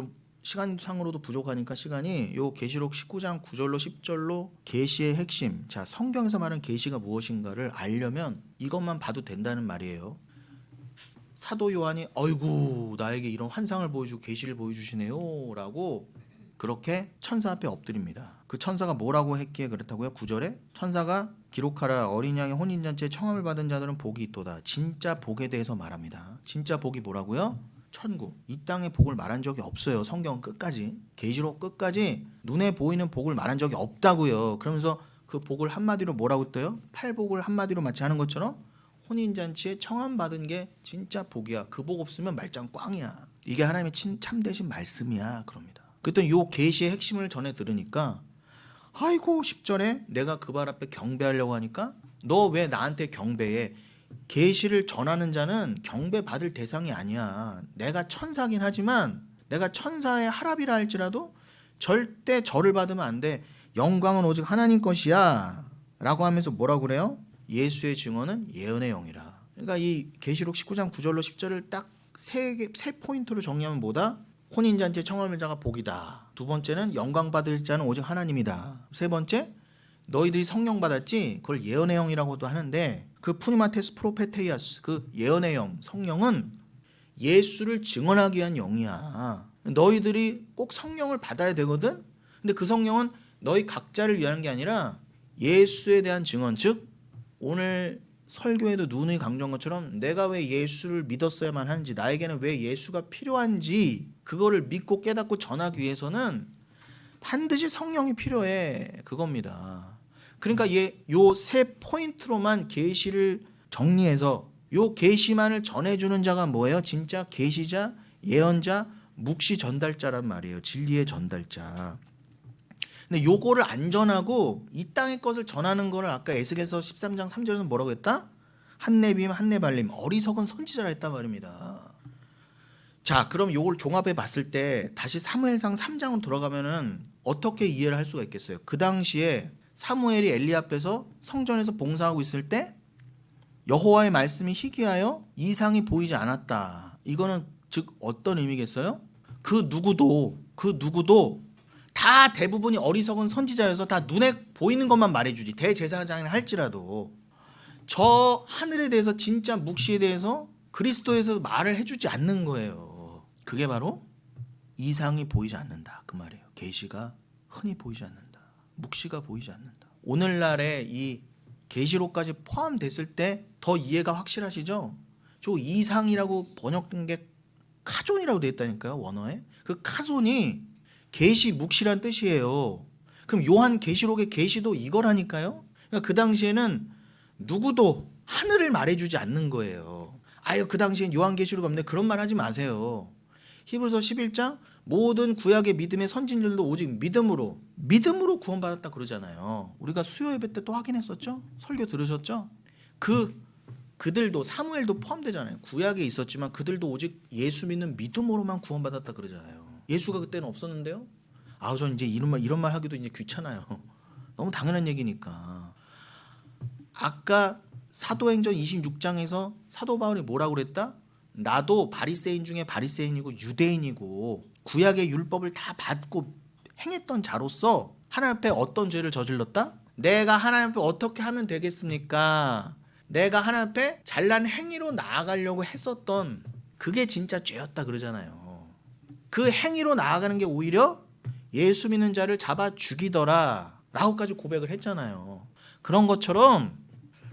부족하니까 시간이 요 계시록 19장 9절로 10절로 계시의 핵심, 자 성경에서 말하는 계시가 무엇인가를 알려면 이것만 봐도 된다는 말이에요. 사도 요한이 어이구 나에게 이런 환상을 보여주고 계시를 보여주시네요 라고 그렇게 천사 앞에 엎드립니다. 그 천사가 뭐라고 했기에 그렇다고요? 9절에 천사가 기록하라, 어린 양의 혼인잔치에 청함을 받은 자들은 복이 있도다. 진짜 복에 대해서 말합니다. 진짜 복이 뭐라고요? 천국. 이 땅의 복을 말한 적이 없어요. 성경 끝까지, 계시록 끝까지 눈에 보이는 복을 말한 적이 없다고요. 그러면서 그 복을 한마디로 뭐라고 떠요? 팔복을 한마디로 마치 하는 것처럼 혼인잔치에 청함 받은 게 진짜 복이야. 그 복 없으면 말짱 꽝이야. 이게 하나님의 참되신 말씀이야. 그럽니다. 그랬더니 요 계시의 핵심을 전해 들으니까 아이고 10절에 내가 그 발 앞에 경배하려고 하니까 너 왜 나한테 경배해? 계시를 전하는 자는 경배받을 대상이 아니야. 내가 천사긴 하지만 내가 천사의 하랍이라 할지라도 절대 절을 받으면 안 돼. 영광은 오직 하나님 것이야 라고 하면서 뭐라고 그래요? 예수의 증언은 예언의 영이라. 그러니까 이 계시록 19장 9절로 10절을 딱 세 포인트로 정리하면 뭐다? 혼인잔치에 청함을 자가 복이다. 두 번째는 영광 받을 자는 오직 하나님이다. 세 번째, 너희들이 성령 받았지? 그걸 예언의 영이라고도 하는데 그 푸니마테스 프로페테이아스, 그 예언의 영, 성령은 예수를 증언하기 위한 영이야. 너희들이 꼭 성령을 받아야 되거든? 근데 그 성령은 너희 각자를 위한 게 아니라 예수에 대한 증언, 즉 오늘 설교에도 누누이 강조한 것처럼 내가 왜 예수를 믿었어야만 하는지, 나에게는 왜 예수가 필요한지 그거를 믿고 깨닫고 전하기 위해서는 반드시 성령이 필요해. 그겁니다. 그러니까 요 세 포인트로만 계시를 정리해서 요 계시만을 전해주는 자가 뭐예요? 진짜 계시자, 예언자, 묵시 전달자란 말이에요. 진리의 전달자. 근데 요거를 안 전하고 이 땅의 것을 전하는 거를 아까 에스겔서 13장 3절에서 뭐라고 했다? 한네빔 한네발림, 어리석은 선지자라 했단 말입니다. 자, 그럼 요걸 종합해 봤을 때 다시 사무엘상 3장으로 돌아가면은 어떻게 이해를 할 수가 있겠어요? 그 당시에 사무엘이 엘리 앞에서 성전에서 봉사하고 있을 때 여호와의 말씀이 희귀하여 이상이 보이지 않았다. 이거는 즉 어떤 의미겠어요? 그 누구도 다 대부분이 어리석은 선지자여서 다 눈에 보이는 것만 말해주지. 대제사장이라 할지라도 저 하늘에 대해서 진짜 묵시에 대해서 그리스도에서 말을 해주지 않는 거예요. 그게 바로 이상이 보이지 않는다 그 말이에요. 계시가 흔히 보이지 않는다. 묵시가 보이지 않는다. 오늘날의 이 계시록까지 포함됐을 때 더 이해가 확실하시죠? 저 이상이라고 번역된 게 카존이라고 되어 있다니까요. 원어에. 그 카존이 계시 묵시란 뜻이에요. 그럼 요한 계시록의 계시도 이거라니까요. 그러니까 그 당시에는 누구도 하늘을 말해주지 않는 거예요. 아유 그 당시엔 요한 계시록 없네 그런 말 하지 마세요. 히브리서 11장 모든 구약의 믿음의 선진들도 오직 믿음으로 구원받았다 그러잖아요. 우리가 수요 예배 때 또 확인했었죠. 설교 들으셨죠? 그들도 사무엘도 포함되잖아요. 구약에 있었지만 그들도 오직 예수 믿는 믿음으로만 구원받았다 그러잖아요. 예수가 그때는 없었는데요. 아우 전 이제 이런 말 하기도 이제 귀찮아요. 너무 당연한 얘기니까. 아까 사도행전 26장에서 사도 바울이 뭐라고 그랬다? 나도 바리새인 중에 바리새인이고 유대인이고 구약의 율법을 다 받고 행했던 자로서 하나님 앞에 어떤 죄를 저질렀다? 내가 하나님 앞에 어떻게 하면 되겠습니까? 내가 하나님 앞에 잘난 행위로 나아가려고 했었던 그게 진짜 죄였다 그러잖아요. 그 행위로 나아가는 게 오히려 예수 믿는 자를 잡아 죽이더라 라고까지 고백을 했잖아요. 그런 것처럼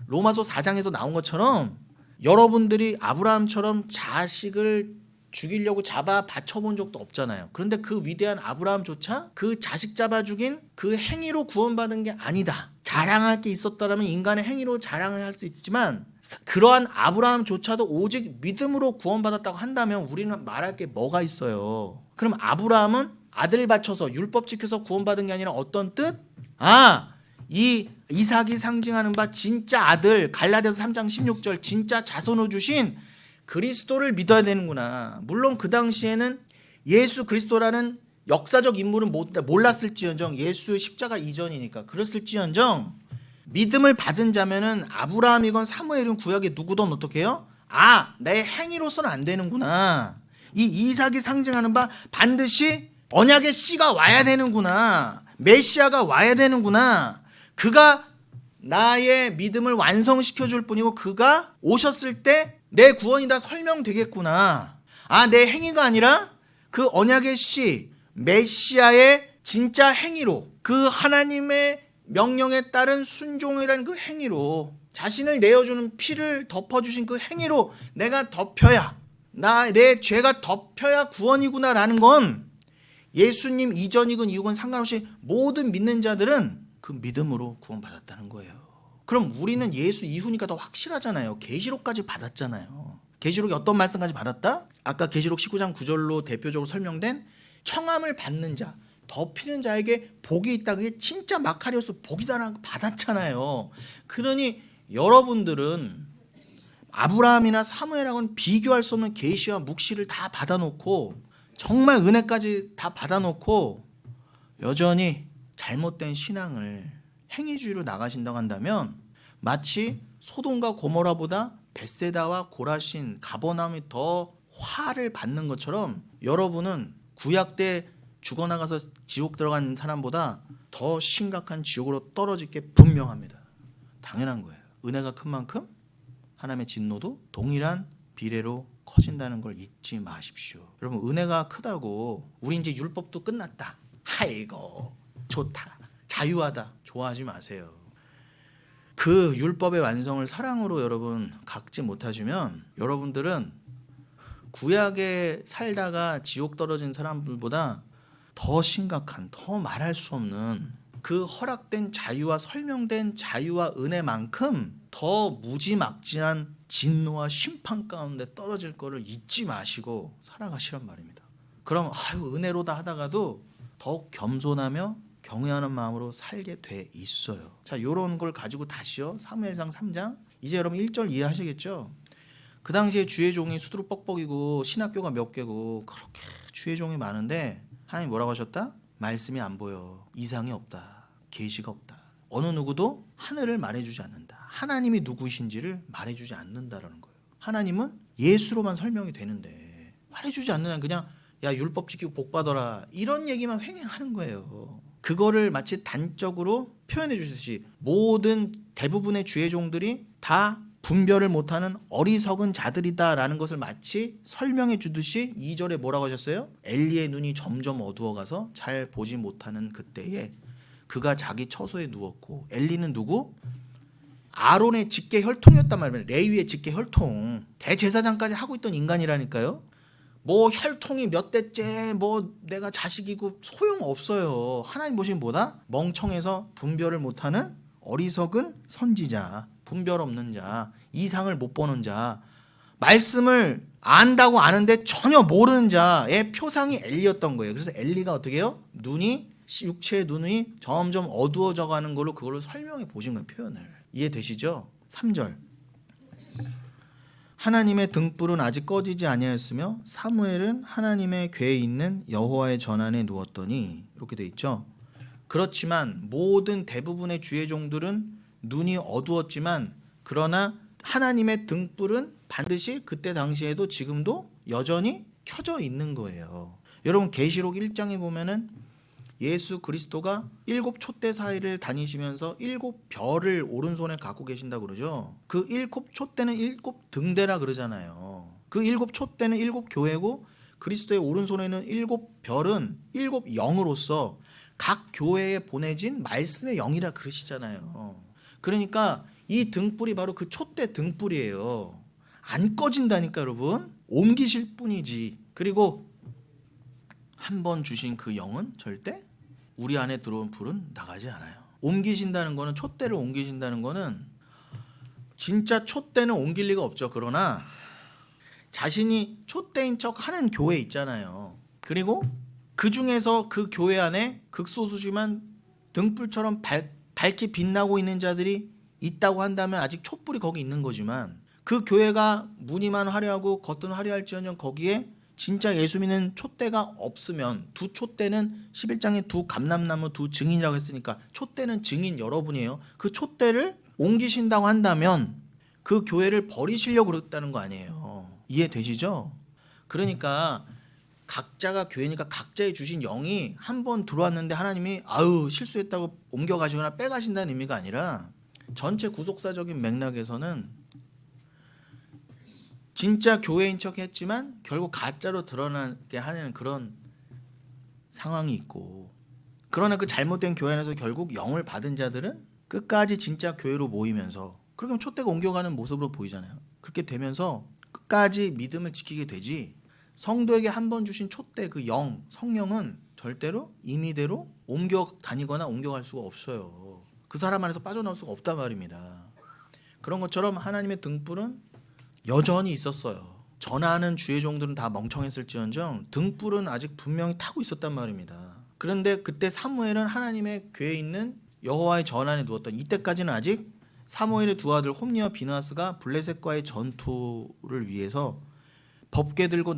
로마서 4장에서 나온 것처럼 여러분들이 아브라함처럼 자식을 죽이려고 잡아 바쳐본 적도 없잖아요. 그런데 그 위대한 아브라함조차 그 자식 잡아 죽인 그 행위로 구원받은 게 아니다. 자랑할 게 있었다면 인간의 행위로 자랑할 수 있지만 그러한 아브라함조차도 오직 믿음으로 구원받았다고 한다면 우리는 말할 게 뭐가 있어요? 그럼 아브라함은 아들 바쳐서 율법 지켜서 구원받은 게 아니라 어떤 뜻? 이 이삭이 상징하는 바 진짜 아들, 갈라디아서 3장 16절 진짜 자손을 주신 그리스도를 믿어야 되는구나. 물론 그 당시에는 예수 그리스도라는 역사적 인물은 몰랐을지언정, 예수의 십자가 이전이니까 그랬을지언정 믿음을 받은 자면은 아브라함이건 사무엘이건 구약의 누구든 어떻게 해요? 내 행위로서는 안 되는구나. 이 이삭이 상징하는 바 반드시 언약의 씨가 와야 되는구나. 메시아가 와야 되는구나. 그가 나의 믿음을 완성시켜 줄 뿐이고 그가 오셨을 때 내 구원이 다 설명되겠구나. 내 행위가 아니라 그 언약의 씨 메시아의 진짜 행위로, 그 하나님의 명령에 따른 순종이라는 그 행위로, 자신을 내어주는 피를 덮어주신 그 행위로 내가 덮여야, 내 죄가 덮여야 구원이구나 라는 건 예수님 이전이건 이후건 상관없이 모든 믿는 자들은 그 믿음으로 구원받았다는 거예요. 그럼 우리는 예수 이후니까 더 확실하잖아요. 계시록까지 받았잖아요. 계시록이 어떤 말씀까지 받았다? 아까 계시록 19장 9절로 대표적으로 설명된 청함을 받는 자, 덮이는 자에게 복이 있다. 그게 진짜 마카리오스 복이다라고 받았잖아요. 그러니 여러분들은 아브라함이나 사무엘하고는 비교할 수 없는 계시와 묵시를 다 받아놓고 정말 은혜까지 다 받아놓고 여전히 잘못된 신앙을 행위주의로 나가신다고 한다면 마치 소돔과 고모라보다 벳세다와 고라신, 가버나움이 더 화를 받는 것처럼 여러분은 구약 때 죽어나가서 지옥 들어간 사람보다 더 심각한 지옥으로 떨어질 게 분명합니다. 당연한 거예요. 은혜가 큰 만큼 하나님의 진노도 동일한 비례로 커진다는 걸 잊지 마십시오. 여러분, 은혜가 크다고 우리 이제 율법도 끝났다, 아이고 좋다, 자유하다, 좋아하지 마세요. 그 율법의 완성을 사랑으로 여러분 갖지 못하시면 여러분들은 구약에 살다가 지옥 떨어진 사람들보다 더 심각한, 더 말할 수 없는 그 허락된 자유와 설명된 자유와 은혜만큼 더 무지막지한 진노와 심판 가운데 떨어질 거를 잊지 마시고 살아가시란 말입니다. 그럼 은혜로다 하다가도 더욱 겸손하며 경외하는 마음으로 살게 돼 있어요. 자, 이런 걸 가지고 다시요, 사무엘상 3장 이제 여러분 1절 이해하시겠죠? 그 당시에 주의 종이 수두룩 뻑뻑이고 신학교가 몇 개고 그렇게 주의 종이 많은데 하나님 뭐라고 하셨다? 말씀이 안 보여, 이상이 없다, 계시가 없다. 어느 누구도 하늘을 말해주지 않는다. 하나님이 누구신지를 말해주지 않는다라는 거예요. 하나님은 예수로만 설명이 되는데 말해주지 않는 한 그냥 율법 지키고 복 받아라 이런 얘기만 횡행하는 거예요. 그거를 마치 단적으로 표현해 주듯이 모든 대부분의 주의 종들이 다 분별을 못하는 어리석은 자들이다라는 것을 마치 설명해 주듯이 2절에 뭐라고 하셨어요? 엘리의 눈이 점점 어두워가서 잘 보지 못하는 그때에 그가 자기 처소에 누웠고, 엘리는 누구? 아론의 직계 혈통이었단 말이에요. 레위의 직계 혈통, 대제사장까지 하고 있던 인간이라니까요. 뭐 혈통이 몇 대째 뭐 내가 자식이고 소용없어요. 하나님 보시면 뭐다? 멍청해서 분별을 못하는 어리석은 선지자, 분별 없는 자, 이상을 못 보는 자, 말씀을 안다고 아는데 전혀 모르는 자의 표상이 엘리였던 거예요. 그래서 엘리가 어떻게 해요? 육체의 눈이 점점 어두워져 가는 걸로 그걸로 설명해 보신 거예요. 표현을 이해되시죠? 3절 하나님의 등불은 아직 꺼지지 아니하였으며 사무엘은 하나님의 궤에 있는 여호와의 전안에 누웠더니, 이렇게 돼 있죠. 그렇지만 모든 대부분의 주의 종들은 눈이 어두웠지만 그러나 하나님의 등불은 반드시 그때 당시에도 지금도 여전히 켜져 있는 거예요. 여러분, 계시록 1장에 보면은 예수 그리스도가 7 촛대 사이를 다니시면서 7 별을 오른손에 갖고 계신다고 그러죠. 그 7 촛대는 7 등대라 그러잖아요. 그 7 촛대는 7 교회고 그리스도의 오른손에는 7 별은 7 영으로서 각 교회에 보내진 말씀의 영이라 그러시잖아요. 그러니까 이 등불이 바로 그 촛대 등불이에요. 안 꺼진다니까 여러분. 옮기실 뿐이지. 그리고 한 번 주신 그 영은 절대 우리 안에 들어온 불은 나가지 않아요. 옮기신다는 거는, 촛대를 옮기신다는 거는 진짜 촛대는 옮길 리가 없죠. 그러나 자신이 촛대인 척 하는 교회 있잖아요. 그리고 그 중에서 그 교회 안에 극소수지만 등불처럼 밝히 빛나고 있는 자들이 있다고 한다면 아직 촛불이 거기 있는 거지만 그 교회가 무늬만 화려하고 겉은 화려할지언정 거기에 진짜 예수 믿는 촛대가 없으면 두 촛대는 11장에 두 감람나무 두 증인이라고 했으니까 촛대는 증인 여러분이에요. 그 촛대를 옮기신다고 한다면 그 교회를 버리시려고 그랬다는 거 아니에요. 이해되시죠? 그러니까 각자가 교회니까 각자의 주신 영이 한 번 들어왔는데 하나님이 아유 실수했다고 옮겨가시거나 빼가신다는 의미가 아니라 전체 구속사적인 맥락에서는 진짜 교회인 척 했지만 결국 가짜로 드러나게 하는 그런 상황이 있고, 그러나 그 잘못된 교회 안에서 결국 영을 받은 자들은 끝까지 진짜 교회로 모이면서 그러면 촛대가 옮겨가는 모습으로 보이잖아요. 그렇게 되면서 끝까지 믿음을 지키게 되지, 성도에게 한 번 주신 촛대 그 영, 성령은 절대로 임의대로 옮겨 다니거나 옮겨갈 수가 없어요. 그 사람 안에서 빠져나올 수가 없단 말입니다. 그런 것처럼 하나님의 등불은 여전히 있었어요. 전하는 주의 종들은 다 멍청했을지언정 등불은 아직 분명히 타고 있었단 말입니다. 그런데 그때 사무엘은 하나님의 궤에 있는 여호와의 전안에 누웠던, 이때까지는 아직 사무엘의 두 아들 홈니와 비느하스가 블레셋과의 전투를 위해서 법궤 들고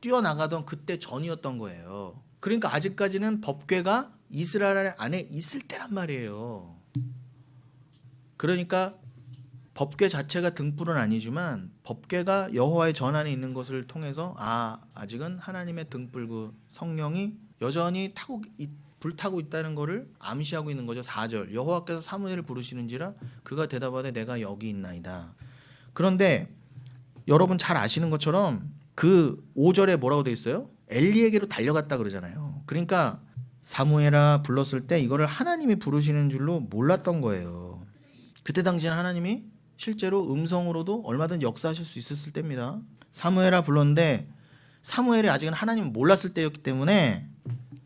뛰어나가던 그때 전이었던 거예요. 그러니까 아직까지는 법궤가 이스라엘 안에 있을 때란 말이에요. 그러니까 법궤 자체가 등불은 아니지만 법궤가 여호와의 전안에 있는 것을 통해서 아직은 하나님의 등불 그 성령이 여전히 불타고 있다는 것을 암시하고 있는 거죠. 4절 여호와께서 사무엘을 부르시는지라 그가 대답하되 내가 여기 있나이다. 그런데 여러분 잘 아시는 것처럼 그 5절에 뭐라고 돼 있어요? 엘리에게로 달려갔다 그러잖아요. 그러니까 사무엘아 불렀을 때 이거를 하나님이 부르시는 줄로 몰랐던 거예요. 그때 당시에는 하나님이 실제로 음성으로도 얼마든지 역사하실 수 있었을 때입니다. 사무엘아 불렀는데 사무엘이 아직은 하나님을 몰랐을 때였기 때문에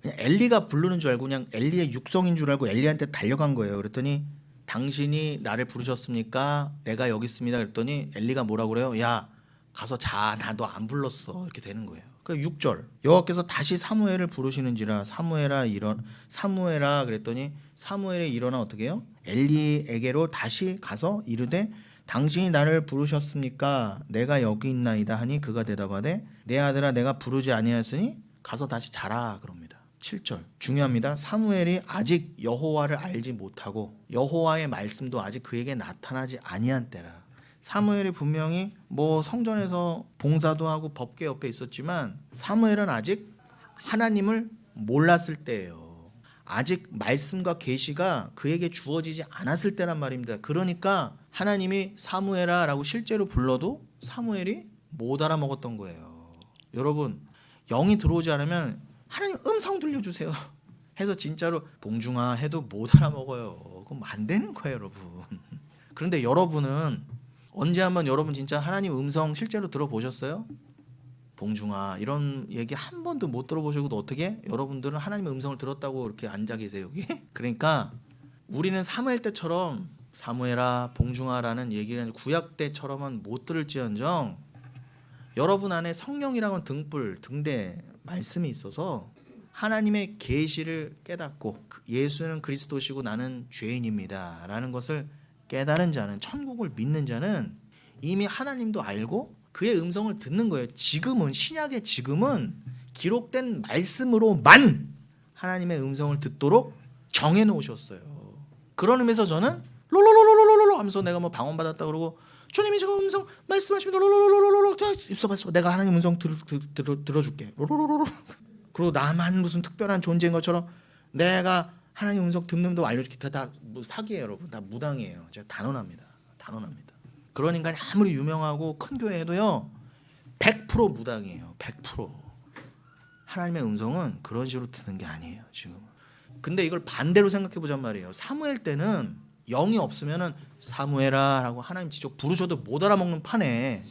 그냥 엘리가 부르는 줄 알고 그냥 엘리의 육성인 줄 알고 엘리한테 달려간 거예요. 그랬더니 당신이 나를 부르셨습니까? 내가 여기 있습니다. 그랬더니 엘리가 뭐라고 그래요? 야 가서 자, 나 너 안 불렀어. 이렇게 되는 거예요. 그 6절 여호와께서 다시 사무엘을 부르시는지라 사무엘아 그랬더니 사무엘이 일어나 어떻게 해요? 엘리에게로 다시 가서 이르되 당신이 나를 부르셨습니까? 내가 여기 있나이다 하니 그가 대답하되 내 아들아 내가 부르지 아니하였으니 가서 다시 자라 그럽니다. 7절 중요합니다. 사무엘이 아직 여호와를 알지 못하고 여호와의 말씀도 아직 그에게 나타나지 아니한 때라. 사무엘이 분명히 성전에서 봉사도 하고 법궤 옆에 있었지만 사무엘은 아직 하나님을 몰랐을 때예요. 아직 말씀과 계시가 그에게 주어지지 않았을 때란 말입니다. 그러니까 하나님이 사무엘아라고 실제로 불러도 사무엘이 못 알아먹었던 거예요. 여러분 영이 들어오지 않으면 하나님 음성 들려주세요 해서 진짜로 봉중아 해도 못 알아먹어요. 그럼 안 되는 거예요 여러분. 그런데 여러분은 언제 한번 여러분 진짜 하나님 음성 실제로 들어보셨어요? 봉중아 이런 얘기 한 번도 못 들어보시고도 어떻게 여러분들은 하나님의 음성을 들었다고 이렇게 앉아 계세요 여기? 그러니까 우리는 사무엘 때처럼 사무엘아 봉중아라는 얘기는 구약 때처럼은 못 들을지언정 여러분 안에 성령이라는 등불 등대 말씀이 있어서 하나님의 계시를 깨닫고 예수는 그리스도시고 나는 죄인입니다 라는 것을 깨달은 자는, 천국을 믿는 자는 이미 하나님도 알고 그의 음성을 듣는 거예요. 지금은 신약의 지금은 기록된 말씀으로만 하나님의 음성을 듣도록 정해 놓으셨어요. 그런 의미에서 저는 롤롤롤롤롤롤 하면서 내가 방언받았다 그러고 주님이 저 음성 말씀하시면 롤롤롤롤롤 있어봤어 내가 하나님 음성 들어줄게 롤롤롤롤. 그리고 나만 무슨 특별한 존재인 것처럼 내가 하나님 음성 듣는 도 알려주기 다 사기예요 여러분. 다 무당이에요. 제가 단언합니다. 그러니까 아무리 유명하고 큰 교회에도요 100% 무당이에요. 100%. 하나님의 음성은 그런 식으로 듣는 게 아니에요 지금. 근데 이걸 반대로 생각해 보잔 말이에요. 사무엘 때는 영이 없으면은 사무엘아 라고 하나님 직접 부르셔도 못 알아먹는 판에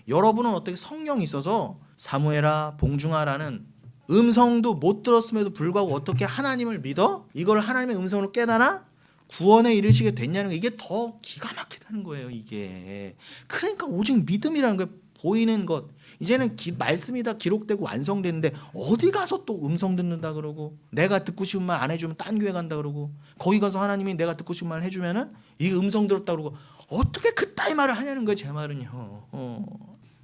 여러분은 어떻게 성령이 있어서 사무엘아 봉중아라는 음성도 못 들었음에도 불구하고 어떻게 하나님을 믿어? 이걸 하나님의 음성으로 깨달아? 구원에 이르시게 됐냐는 거 이게 더 기가 막히다는 거예요 이게. 그러니까 오직 믿음이라는 게 보이는 것. 이제는 말씀이 다 기록되고 완성됐는데 어디 가서 또 음성 듣는다 그러고 내가 듣고 싶은 말 안 해주면 딴 교회 간다 그러고 거기 가서 하나님이 내가 듣고 싶은 말 해주면은 이 음성 들었다 그러고 어떻게 그따위 말을 하냐는 거예요. 제 말은요.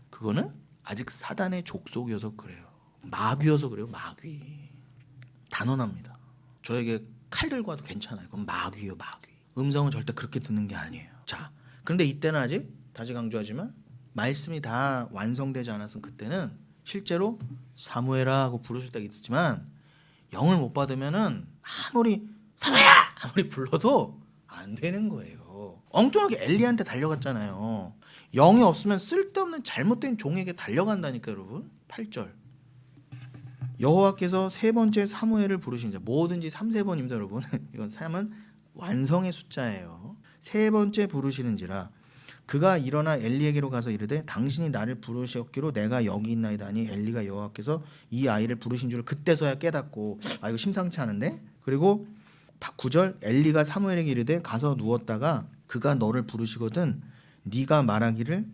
그거는 아직 사단의 족속이어서 그래요. 마귀여서 그래요. 마귀. 단언합니다. 저에게 칼 들고 와도 괜찮아요. 그건 마귀예요. 마귀. 음성은 절대 그렇게 듣는 게 아니에요. 자, 그런데 이때는 아직 다시 강조하지만 말씀이 다 완성되지 않았으면 그때는 실제로 사무엘아 하고 부르실 때가 있었지만 영을 못 받으면은 아무리 사무엘아 아무리 불러도 안 되는 거예요. 엉뚱하게 엘리한테 달려갔잖아요. 영이 없으면 쓸데없는 잘못된 종에게 달려간다니까 여러분. 8절 여호와께서 세 번째 사무엘을 부르신 자 뭐든지 3세번입니다 여러분. 이건 3은 완성의 숫자예요. 세 번째 부르시는지라 그가 일어나 엘리에게로 가서 이르되 당신이 나를 부르셨기로 내가 여기 있나이다 하니 엘리가 여호와께서 이 아이를 부르신 줄을 그때서야 깨닫고 아 이거 심상치 않은데. 그리고 9절 엘리가 사무엘에게 이르되 가서 누웠다가 그가 너를 부르시거든 네가 말하기를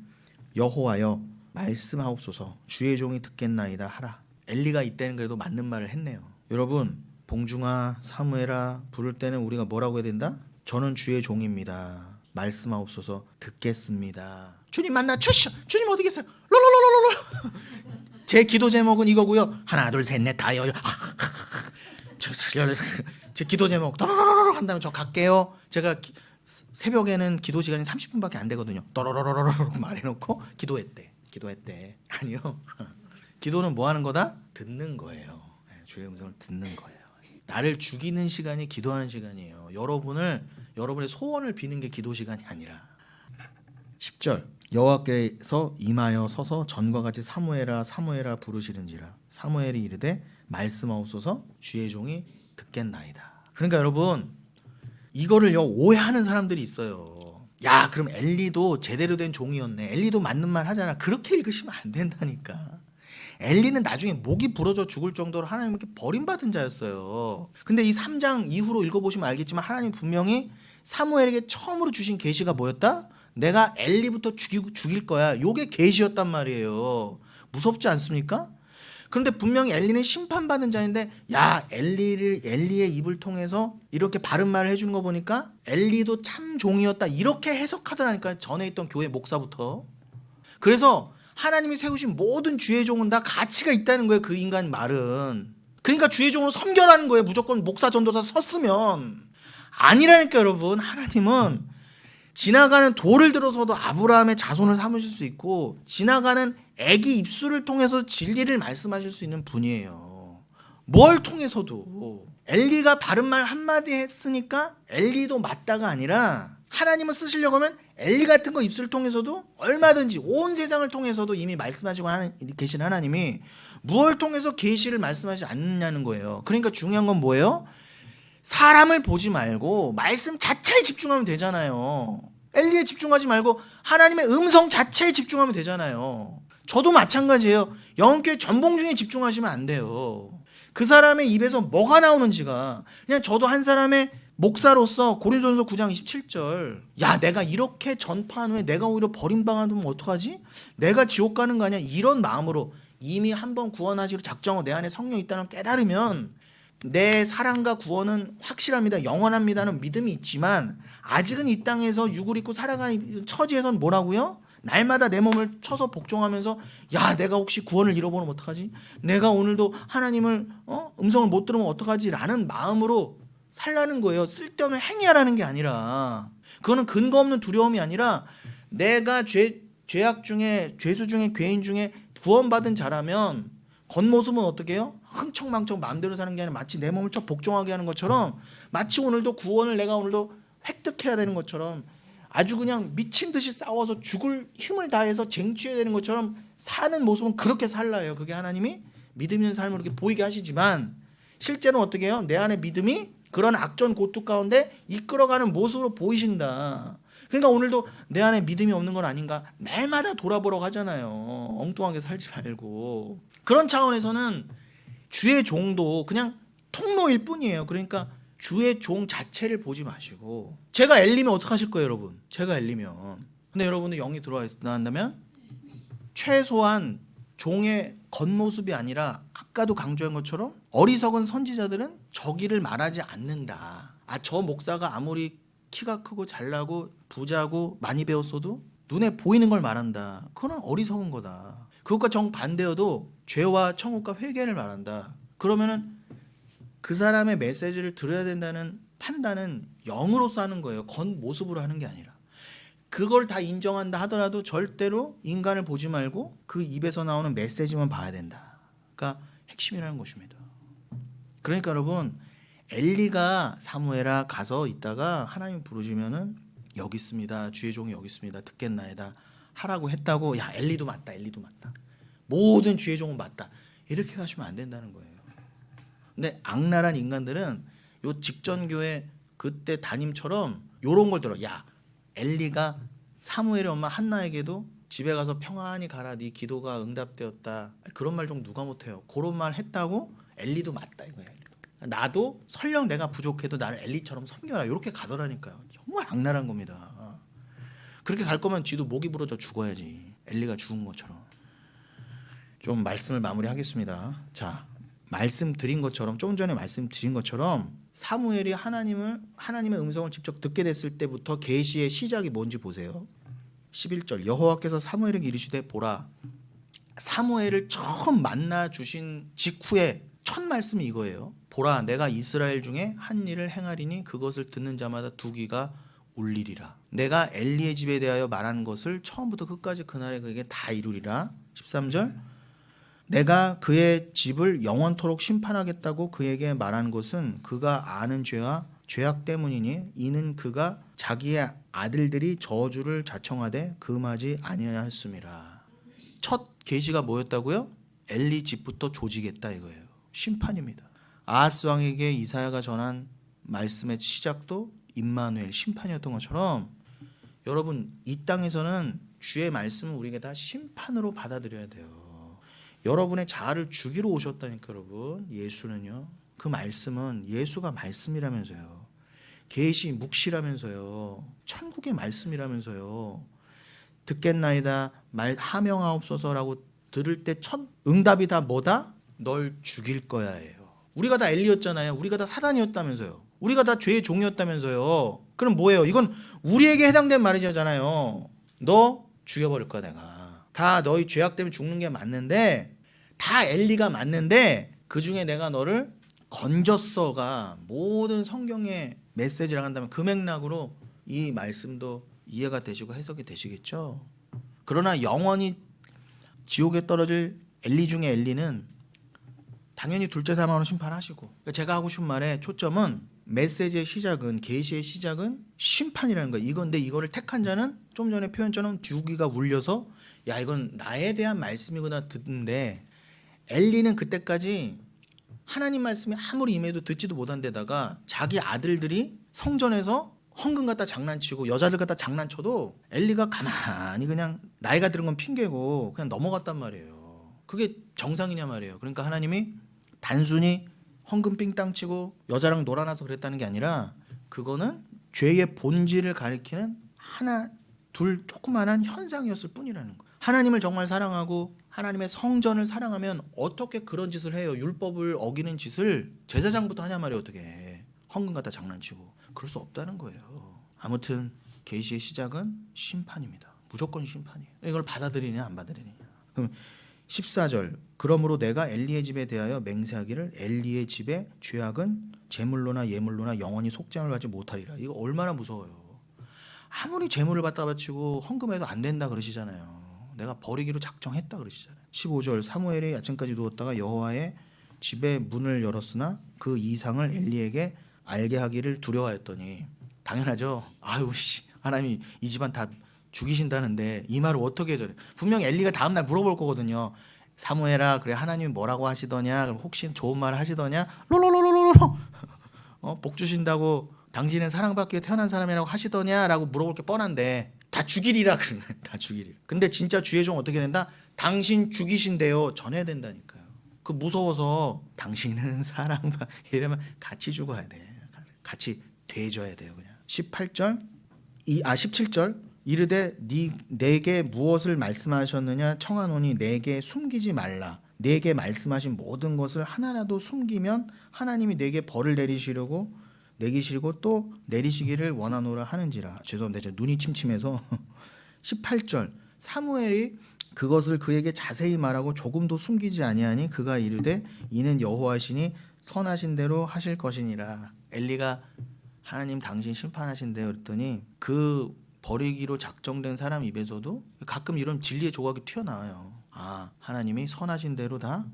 여호와여 말씀하옵소서 주의 종이 듣겠나이다 하라. 엘리가 이때는 그래도 맞는 말을 했네요. 여러분 봉중아 사무엘아 부를 때는 우리가 뭐라고 해야 된다? 저는 주의 종입니다. 말씀하옵소서 듣겠습니다. 주님 만나 주시오. 주님 어디 계세요? 롤롤롤롤. 제 기도 제목은 이거고요. 하나 둘 셋 넷 다여. 제 기도 제목 또로로로로 한 다음에 저 갈게요. 제가 새벽에는 기도 시간이 30분밖에 안 되거든요. 또로로로로 말해놓고 기도했대. 아니요. 기도는 뭐 하는 거다? 듣는 거예요. 주의 음성을 듣는 거예요. 나를 죽이는 시간이 기도하는 시간이에요. 여러분의 소원을 비는 게 기도 시간이 아니라. 10절 여호와께서 임하여 서서 전과 같이 사무엘아 사무엘아 부르시는지라 사무엘이 이르되 말씀하옵소서 주의 종이 듣겠나이다. 그러니까 여러분 이거를요 오해하는 사람들이 있어요. 야 그럼 엘리도 제대로 된 종이었네. 엘리도 맞는 말 하잖아. 그렇게 읽으시면 안 된다니까. 엘리는 나중에 목이 부러져 죽을 정도로 하나님께 버림받은 자였어요. 근데 이 3장 이후로 읽어보시면 알겠지만 하나님 분명히 사무엘에게 처음으로 주신 계시가 뭐였다? 내가 엘리부터 죽일 거야. 요게 계시였단 말이에요. 무섭지 않습니까? 그런데 분명히 엘리는 심판받은 자인데 야 엘리의 입을 통해서 이렇게 바른 말을 해준 거 보니까 엘리도 참 종이었다. 이렇게 해석하더라니까요. 전에 있던 교회 목사부터. 그래서 하나님이 세우신 모든 주의 종은 다 가치가 있다는 거예요. 그 인간 말은. 그러니까 주의 종으로 섬겨라는 거예요. 무조건 목사 전도사 섰으면. 아니라니까 여러분. 하나님은 지나가는 돌을 들어서도 아브라함의 자손을 삼으실 수 있고 지나가는 애기 입술을 통해서 진리를 말씀하실 수 있는 분이에요. 뭘 통해서도. 엘리가 바른 말 한마디 했으니까 엘리도 맞다가 아니라 하나님을 쓰시려고 하면 엘리 같은 거 입술을 통해서도 얼마든지 온 세상을 통해서도 이미 말씀하시고 계신 하나님이 무엇을 통해서 계시를 말씀하시지 않느냐는 거예요. 그러니까 중요한 건 뭐예요? 사람을 보지 말고 말씀 자체에 집중하면 되잖아요. 엘리에 집중하지 말고 하나님의 음성 자체에 집중하면 되잖아요. 저도 마찬가지예요. 영혼교회 전봉 중에 집중하시면 안 돼요. 그 사람의 입에서 뭐가 나오는지가 그냥 저도 한 사람의 목사로서 고린도전서 9장 27절 야 내가 이렇게 전파한 후에 내가 오히려 버림당하면 어떡하지? 내가 지옥 가는 거 아니야? 이런 마음으로 이미 한번 구원하시기로 작정하고 내 안에 성령이 있다는 걸 깨달으면 내 사랑과 구원은 확실합니다. 영원합니다는 믿음이 있지만 아직은 이 땅에서 육을 입고 살아가는 처지에서는 뭐라고요? 날마다 내 몸을 쳐서 복종하면서 야 내가 혹시 구원을 잃어버리면 어떡하지? 내가 오늘도 하나님을 음성을 못 들으면 어떡하지? 라는 마음으로 살라는 거예요. 쓸데없는 행위하라는 게 아니라 그거는 근거 없는 두려움이 아니라 내가 죄악 중에 죄수 중에 죄인 중에 구원받은 자라면 겉모습은 어떻게 해요? 흥청망청 마음대로 사는 게 아니라 마치 내 몸을 쳐 복종하게 하는 것처럼 마치 오늘도 구원을 내가 오늘도 획득해야 되는 것처럼 아주 그냥 미친 듯이 싸워서 죽을 힘을 다해서 쟁취해야 되는 것처럼 사는 모습은 그렇게 살라요. 그게 하나님이 믿음 있는 삶을 이렇게 보이게 하시지만 실제로는 어떻게 해요? 내 안에 믿음이 그런 악전 고투 가운데 이끌어가는 모습으로 보이신다. 그러니까 오늘도 내 안에 믿음이 없는 건 아닌가 날마다 돌아보라고 하잖아요. 엉뚱하게 살지 말고. 그런 차원에서는 주의 종도 그냥 통로일 뿐이에요. 그러니까 주의 종 자체를 보지 마시고 제가 엘리면 어떡하실 거예요 여러분? 제가 엘리면. 근데 여러분들 영이 들어와 나간다면 최소한 종의 겉모습이 아니라 아까도 강조한 것처럼 어리석은 선지자들은 저기를 말하지 않는다. 저 목사가 아무리 키가 크고 잘나고 부자고 많이 배웠어도 눈에 보이는 걸 말한다. 그거는 어리석은 거다. 그것과 정반대여도 죄와 천국과 회개를 말한다. 그러면은 그 사람의 메시지를 들어야 된다는 판단은 영으로서 하는 거예요. 겉모습으로 하는 게 아니라. 그걸 다 인정한다 하더라도 절대로 인간을 보지 말고 그 입에서 나오는 메시지만 봐야 된다. 그러니까 핵심이라는 것입니다. 그러니까 여러분, 엘리가 사무엘아 가서 있다가 하나님 부르시면은 여기 있습니다. 주의 종이 여기 있습니다. 듣겠나이다 하라고 했다고 야 엘리도 맞다. 엘리도 맞다. 모든 주의 종은 맞다. 이렇게 가시면 안 된다는 거예요. 근데 악랄한 인간들은 요 직전 교회 그때 담임처럼 요런 걸 들어. 야 엘리가 사무엘의 엄마 한나에게도 집에 가서 평안히 가라. 네 기도가 응답되었다. 그런 말 좀 누가 못해요. 그런 말 했다고 엘리도 맞다 이거예요. 나도 설령 내가 부족해도 나를 엘리처럼 섬겨라. 이렇게 가더라니까요. 정말 악랄한 겁니다. 그렇게 갈 거면 지도 목이 부러져 죽어야지. 엘리가 죽은 것처럼. 좀 말씀을 마무리하겠습니다. 자, 말씀드린 것처럼 좀 전에 말씀드린 것처럼 사무엘이 하나님의 음성을 직접 듣게 됐을 때부터 계시의 시작이 뭔지 보세요. 11절 여호와께서 사무엘에게 이르시되 보라 사무엘을 처음 만나 주신 직후에 첫 말씀이 이거예요. 보라 내가 이스라엘 중에 한 일을 행하리니 그것을 듣는 자마다 두 귀가 울리리라. 내가 엘리의 집에 대하여 말한 것을 처음부터 끝까지 그날에 그에게 다 이루리라. 13절 내가 그의 집을 영원토록 심판하겠다고 그에게 말한 것은 그가 아는 죄와 죄악 때문이니 이는 그가 자기의 아들들이 저주를 자청하되 금하지 아니하였음이라. 첫 계시가 뭐였다고요? 엘리 집부터 조지겠다 이거예요. 심판입니다. 아하스 왕에게 이사야가 전한 말씀의 시작도 임마누엘 심판이었던 것처럼 여러분 이 땅에서는 주의 말씀을 우리에게 다 심판으로 받아들여야 돼요. 여러분의 자아를 죽이러 오셨다니까 여러분. 예수는요. 그 말씀은 예수가 말씀이라면서요. 계시 묵시라면서요. 천국의 말씀이라면서요. 듣겠나이다 하명하옵소서라고 들을 때 첫 응답이 다 뭐다? 널 죽일 거야예요. 우리가 다 엘리였잖아요. 우리가 다 사단이었다면서요. 우리가 다 죄의 종이었다면서요. 그럼 뭐예요? 이건 우리에게 해당된 말이잖아요. 너 죽여버릴 거야 내가. 다 너희 죄악 때문에 죽는 게 맞는데 다 엘리가 맞는데 그중에 내가 너를 건졌어가 모든 성경의 메시지라고 한다면 그 맥락으로 이 말씀도 이해가 되시고 해석이 되시겠죠. 그러나 영원히 지옥에 떨어질 엘리 중에 엘리는 당연히 둘째 사망으로 심판하시고 그러니까 제가 하고 싶은 말의 초점은 메시지의 시작은 계시의 시작은 심판이라는 거예요. 이건데 이거를 택한 자는 좀 전에 표현처럼 두 귀가 울려서 야 이건 나에 대한 말씀이구나 듣는데 엘리는 그때까지 하나님 말씀이 아무리 임해도 듣지도 못한 데다가 자기 아들들이 성전에서 헌금 갖다 장난치고 여자들 갖다 장난쳐도 엘리가 가만히 그냥 나이가 들은 건 핑계고 그냥 넘어갔단 말이에요. 그게 정상이냐 말이에요. 그러니까 하나님이 단순히 헌금 삥땅 치고 여자랑 놀아나서 그랬다는 게 아니라 그거는 죄의 본질을 가리키는 하나 둘 조그만한 현상이었을 뿐이라는 거예요. 하나님을 정말 사랑하고 하나님의 성전을 사랑하면 어떻게 그런 짓을 해요? 율법을 어기는 짓을 제사장부터 하냐 말이에요. 어떻게 헌금 갖다 장난치고 그럴 수 없다는 거예요. 아무튼 계시의 시작은 심판입니다. 무조건 심판이에요. 이걸 받아들이냐 안 받아들이냐. 그럼 14절 그러므로 내가 엘리의 집에 대하여 맹세하기를 엘리의 집의 죄악은 제물로나 예물로나 영원히 속죄함을 받지 못하리라. 이거 얼마나 무서워요. 아무리 제물을 갖다 바치고 헌금해도 안 된다 그러시잖아요. 내가 버리기로 작정했다 그러시잖아요. 15절 사무엘이 아침까지 누웠다가 여호와의 집의 문을 열었으나 그 이상을 엘리에게 알게 하기를 두려워했더니 당연하죠. 아유 씨 하나님이 이 집안 다 죽이신다는데 이 말을 어떻게 해줘요? 분명 엘리가 다음날 물어볼 거거든요. 사무엘아 그래 하나님이 뭐라고 하시더냐? 그럼 혹시 좋은 말 하시더냐? 롤롤롤롤롤 복 주신다고 당신은 사랑받기에 태어난 사람이라고 하시더냐라고 물어볼 게 뻔한데 다 죽이리라 그러면 다 죽이리라. 근데 진짜 주의 종 어떻게 된다? 당신 죽이신대요. 전해야 된다니까요. 그 무서워서 당신은 사랑받 이러면 같이 죽어야 돼. 같이 돼줘야 돼요. 그냥 17절 이르되 내게 무엇을 말씀하셨느냐 청하노니 내게 숨기지 말라. 내게 말씀하신 모든 것을 하나라도 숨기면 하나님이 내게 벌을 내리시고 또 내리시기를 원하노라 하는지라. 죄송합니다. 제가 눈이 침침해서 18절 사무엘이 그것을 그에게 자세히 말하고 조금도 숨기지 아니하니 그가 이르되 이는 여호와시니 선하신 대로 하실 것이니라. 엘리가 하나님 당신 심판하신대요 그랬더니 그 버리기로 작정된 사람 입에서도 가끔 이런 진리의 조각이 튀어나와요. 아, 하나님이 선하신 대로 다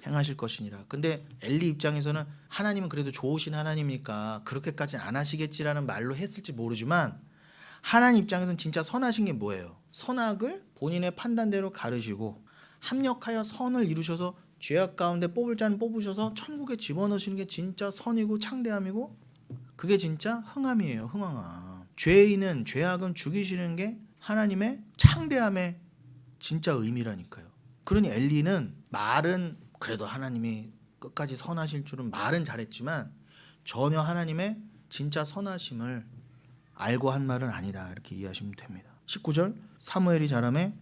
행하실 것이니라. 근데 엘리 입장에서는 하나님은 그래도 좋으신 하나님이니까 그렇게까지는 안 하시겠지라는 말로 했을지 모르지만 하나님 입장에서는 진짜 선하신 게 뭐예요? 선악을 본인의 판단대로 가르시고 합력하여 선을 이루셔서 죄악 가운데 뽑을 자는 뽑으셔서 천국에 집어넣으시는 게 진짜 선이고 창대함이고 그게 진짜 흥함이에요. 흥왕함. 죄인은 죄악은 죽이시는 게 하나님의 창대함의 진짜 의미라니까요. 그러니 엘리는 말은 그래도 하나님이 끝까지 선하실 줄은 말은 잘했지만 전혀 하나님의 진짜 선하심을 알고 한 말은 아니다. 이렇게 이해하시면 됩니다. 19절 사무엘이 자라매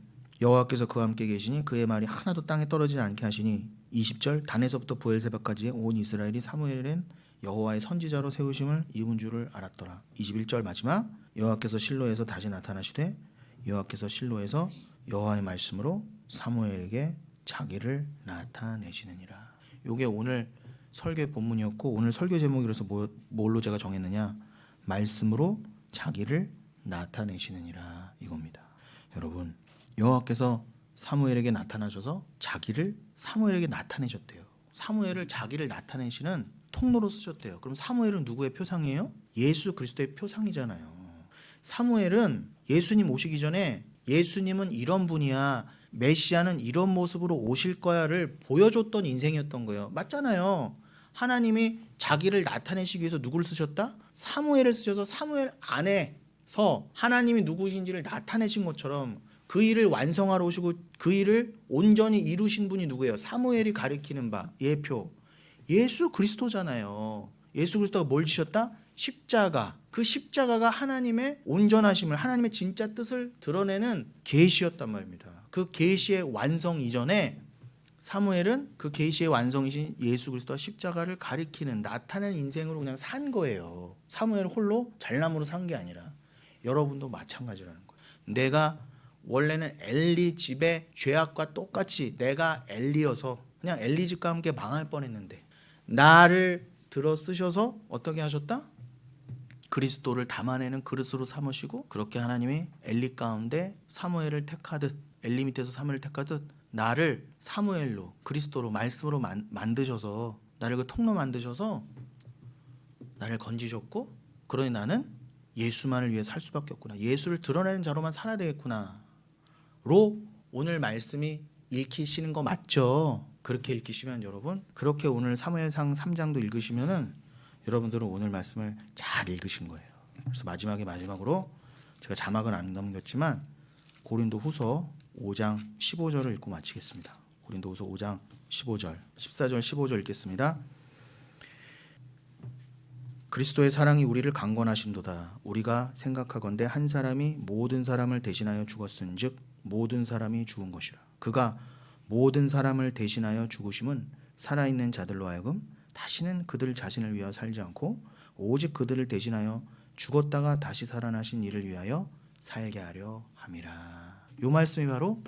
여호와께서 그와 함께 계시니 그의 말이 하나도 땅에 떨어지지 않게 하시니 20절 단에서부터 브엘세바까지 온 이스라엘이 사무엘은 여호와의 선지자로 세우심을 입은 줄을 알았더라. 21절 마지막 여호와께서 실로에서 다시 나타나시되 여호와께서 실로에서 여호와의 말씀으로 사무엘에게 자기를 나타내시느니라. 이게 오늘 설교의 본문이었고 오늘 설교 제목이라서 뭘로 제가 정했느냐 말씀으로 자기를 나타내시느니라 이겁니다. 여러분 여호와께서 사무엘에게 나타나셔서 자기를 사무엘에게 나타내셨대요. 사무엘을 자기를 나타내시는 통로로 쓰셨대요. 그럼 사무엘은 누구의 표상이에요? 예수 그리스도의 표상이잖아요. 사무엘은 예수님 오시기 전에 예수님은 이런 분이야 메시아는 이런 모습으로 오실 거야를 보여줬던 인생이었던 거예요. 맞잖아요. 하나님이 자기를 나타내시기 위해서 누구를 쓰셨다? 사무엘을 쓰셔서 사무엘 안에서 하나님이 누구신지를 나타내신 것처럼 그 일을 완성하러 오시고 그 일을 온전히 이루신 분이 누구예요? 사무엘이 가리키는 바 예표 예수 그리스도잖아요. 예수 그리스도가 뭘 지셨다? 십자가. 그 십자가가 하나님의 온전하심을 하나님의 진짜 뜻을 드러내는 계시였단 말입니다. 그 계시의 완성 이전에 사무엘은 그 계시의 완성이신 예수 그리스도와 십자가를 가리키는 나타낸 인생으로 그냥 산 거예요. 사무엘 홀로 잘남으로 산 게 아니라 여러분도 마찬가지라는 거예요. 내가 원래는 엘리 집의 죄악과 똑같이 내가 엘리여서 그냥 엘리 집과 함께 망할 뻔했는데 나를 들어 쓰셔서 어떻게 하셨다? 그리스도를 담아내는 그릇으로 삼으시고 그렇게 하나님이 엘리 가운데 사무엘을 택하듯 엘리 밑에서 사무엘을 택하듯 나를 사무엘로 그리스도로 말씀으로 만드셔서 나를 그 통로 만드셔서 나를 건지셨고 그러니 나는 예수만을 위해 살 수밖에 없구나. 예수를 드러내는 자로만 살아야 되겠구나. 로 오늘 말씀이 읽히시는 거 맞죠? 그렇게 읽히시면 여러분 그렇게 오늘 사무엘상 3장도 읽으시면은 여러분들은 오늘 말씀을 잘 읽으신 거예요. 그래서 마지막으로 제가 자막은 안 넘겼지만 고린도후서 5장 15절을 읽고 마치겠습니다. 고린도후서 5장 15절 14절 15절 읽겠습니다. 그리스도의 사랑이 우리를 강권하신도다. 우리가 생각하건대 한 사람이 모든 사람을 대신하여 죽었은즉 모든 사람이 죽은 것이라. 그가 모든 사람을 대신하여 죽으심은 살아있는 자들로 하여금 다시는 그들 자신을 위하여 살지 않고 오직 그들을 대신하여 죽었다가 다시 살아나신 이를 위하여 살게 하려 함이라. 이 말씀이 바로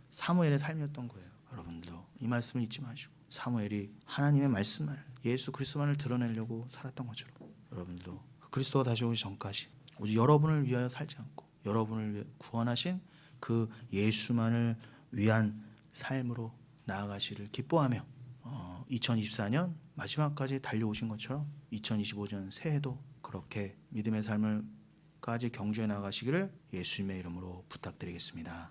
사무엘의 삶이었던 거예요. 여러분들도 이 말씀을 잊지 마시고 사무엘이 하나님의 말씀을 예수 그리스도만을 드러내려고 살았던 것처럼 여러분들도 그리스도가 다시 오기 전까지 오직 여러분을 위하여 살지 않고 여러분을 구원하신 그 예수만을 위한 삶으로 나아가시를 기뻐하며 2024년 마지막까지 달려오신 것처럼 2025년 새해도 그렇게 믿음의 삶을까지 경주해 나가시기를 예수님의 이름으로 부탁드리겠습니다.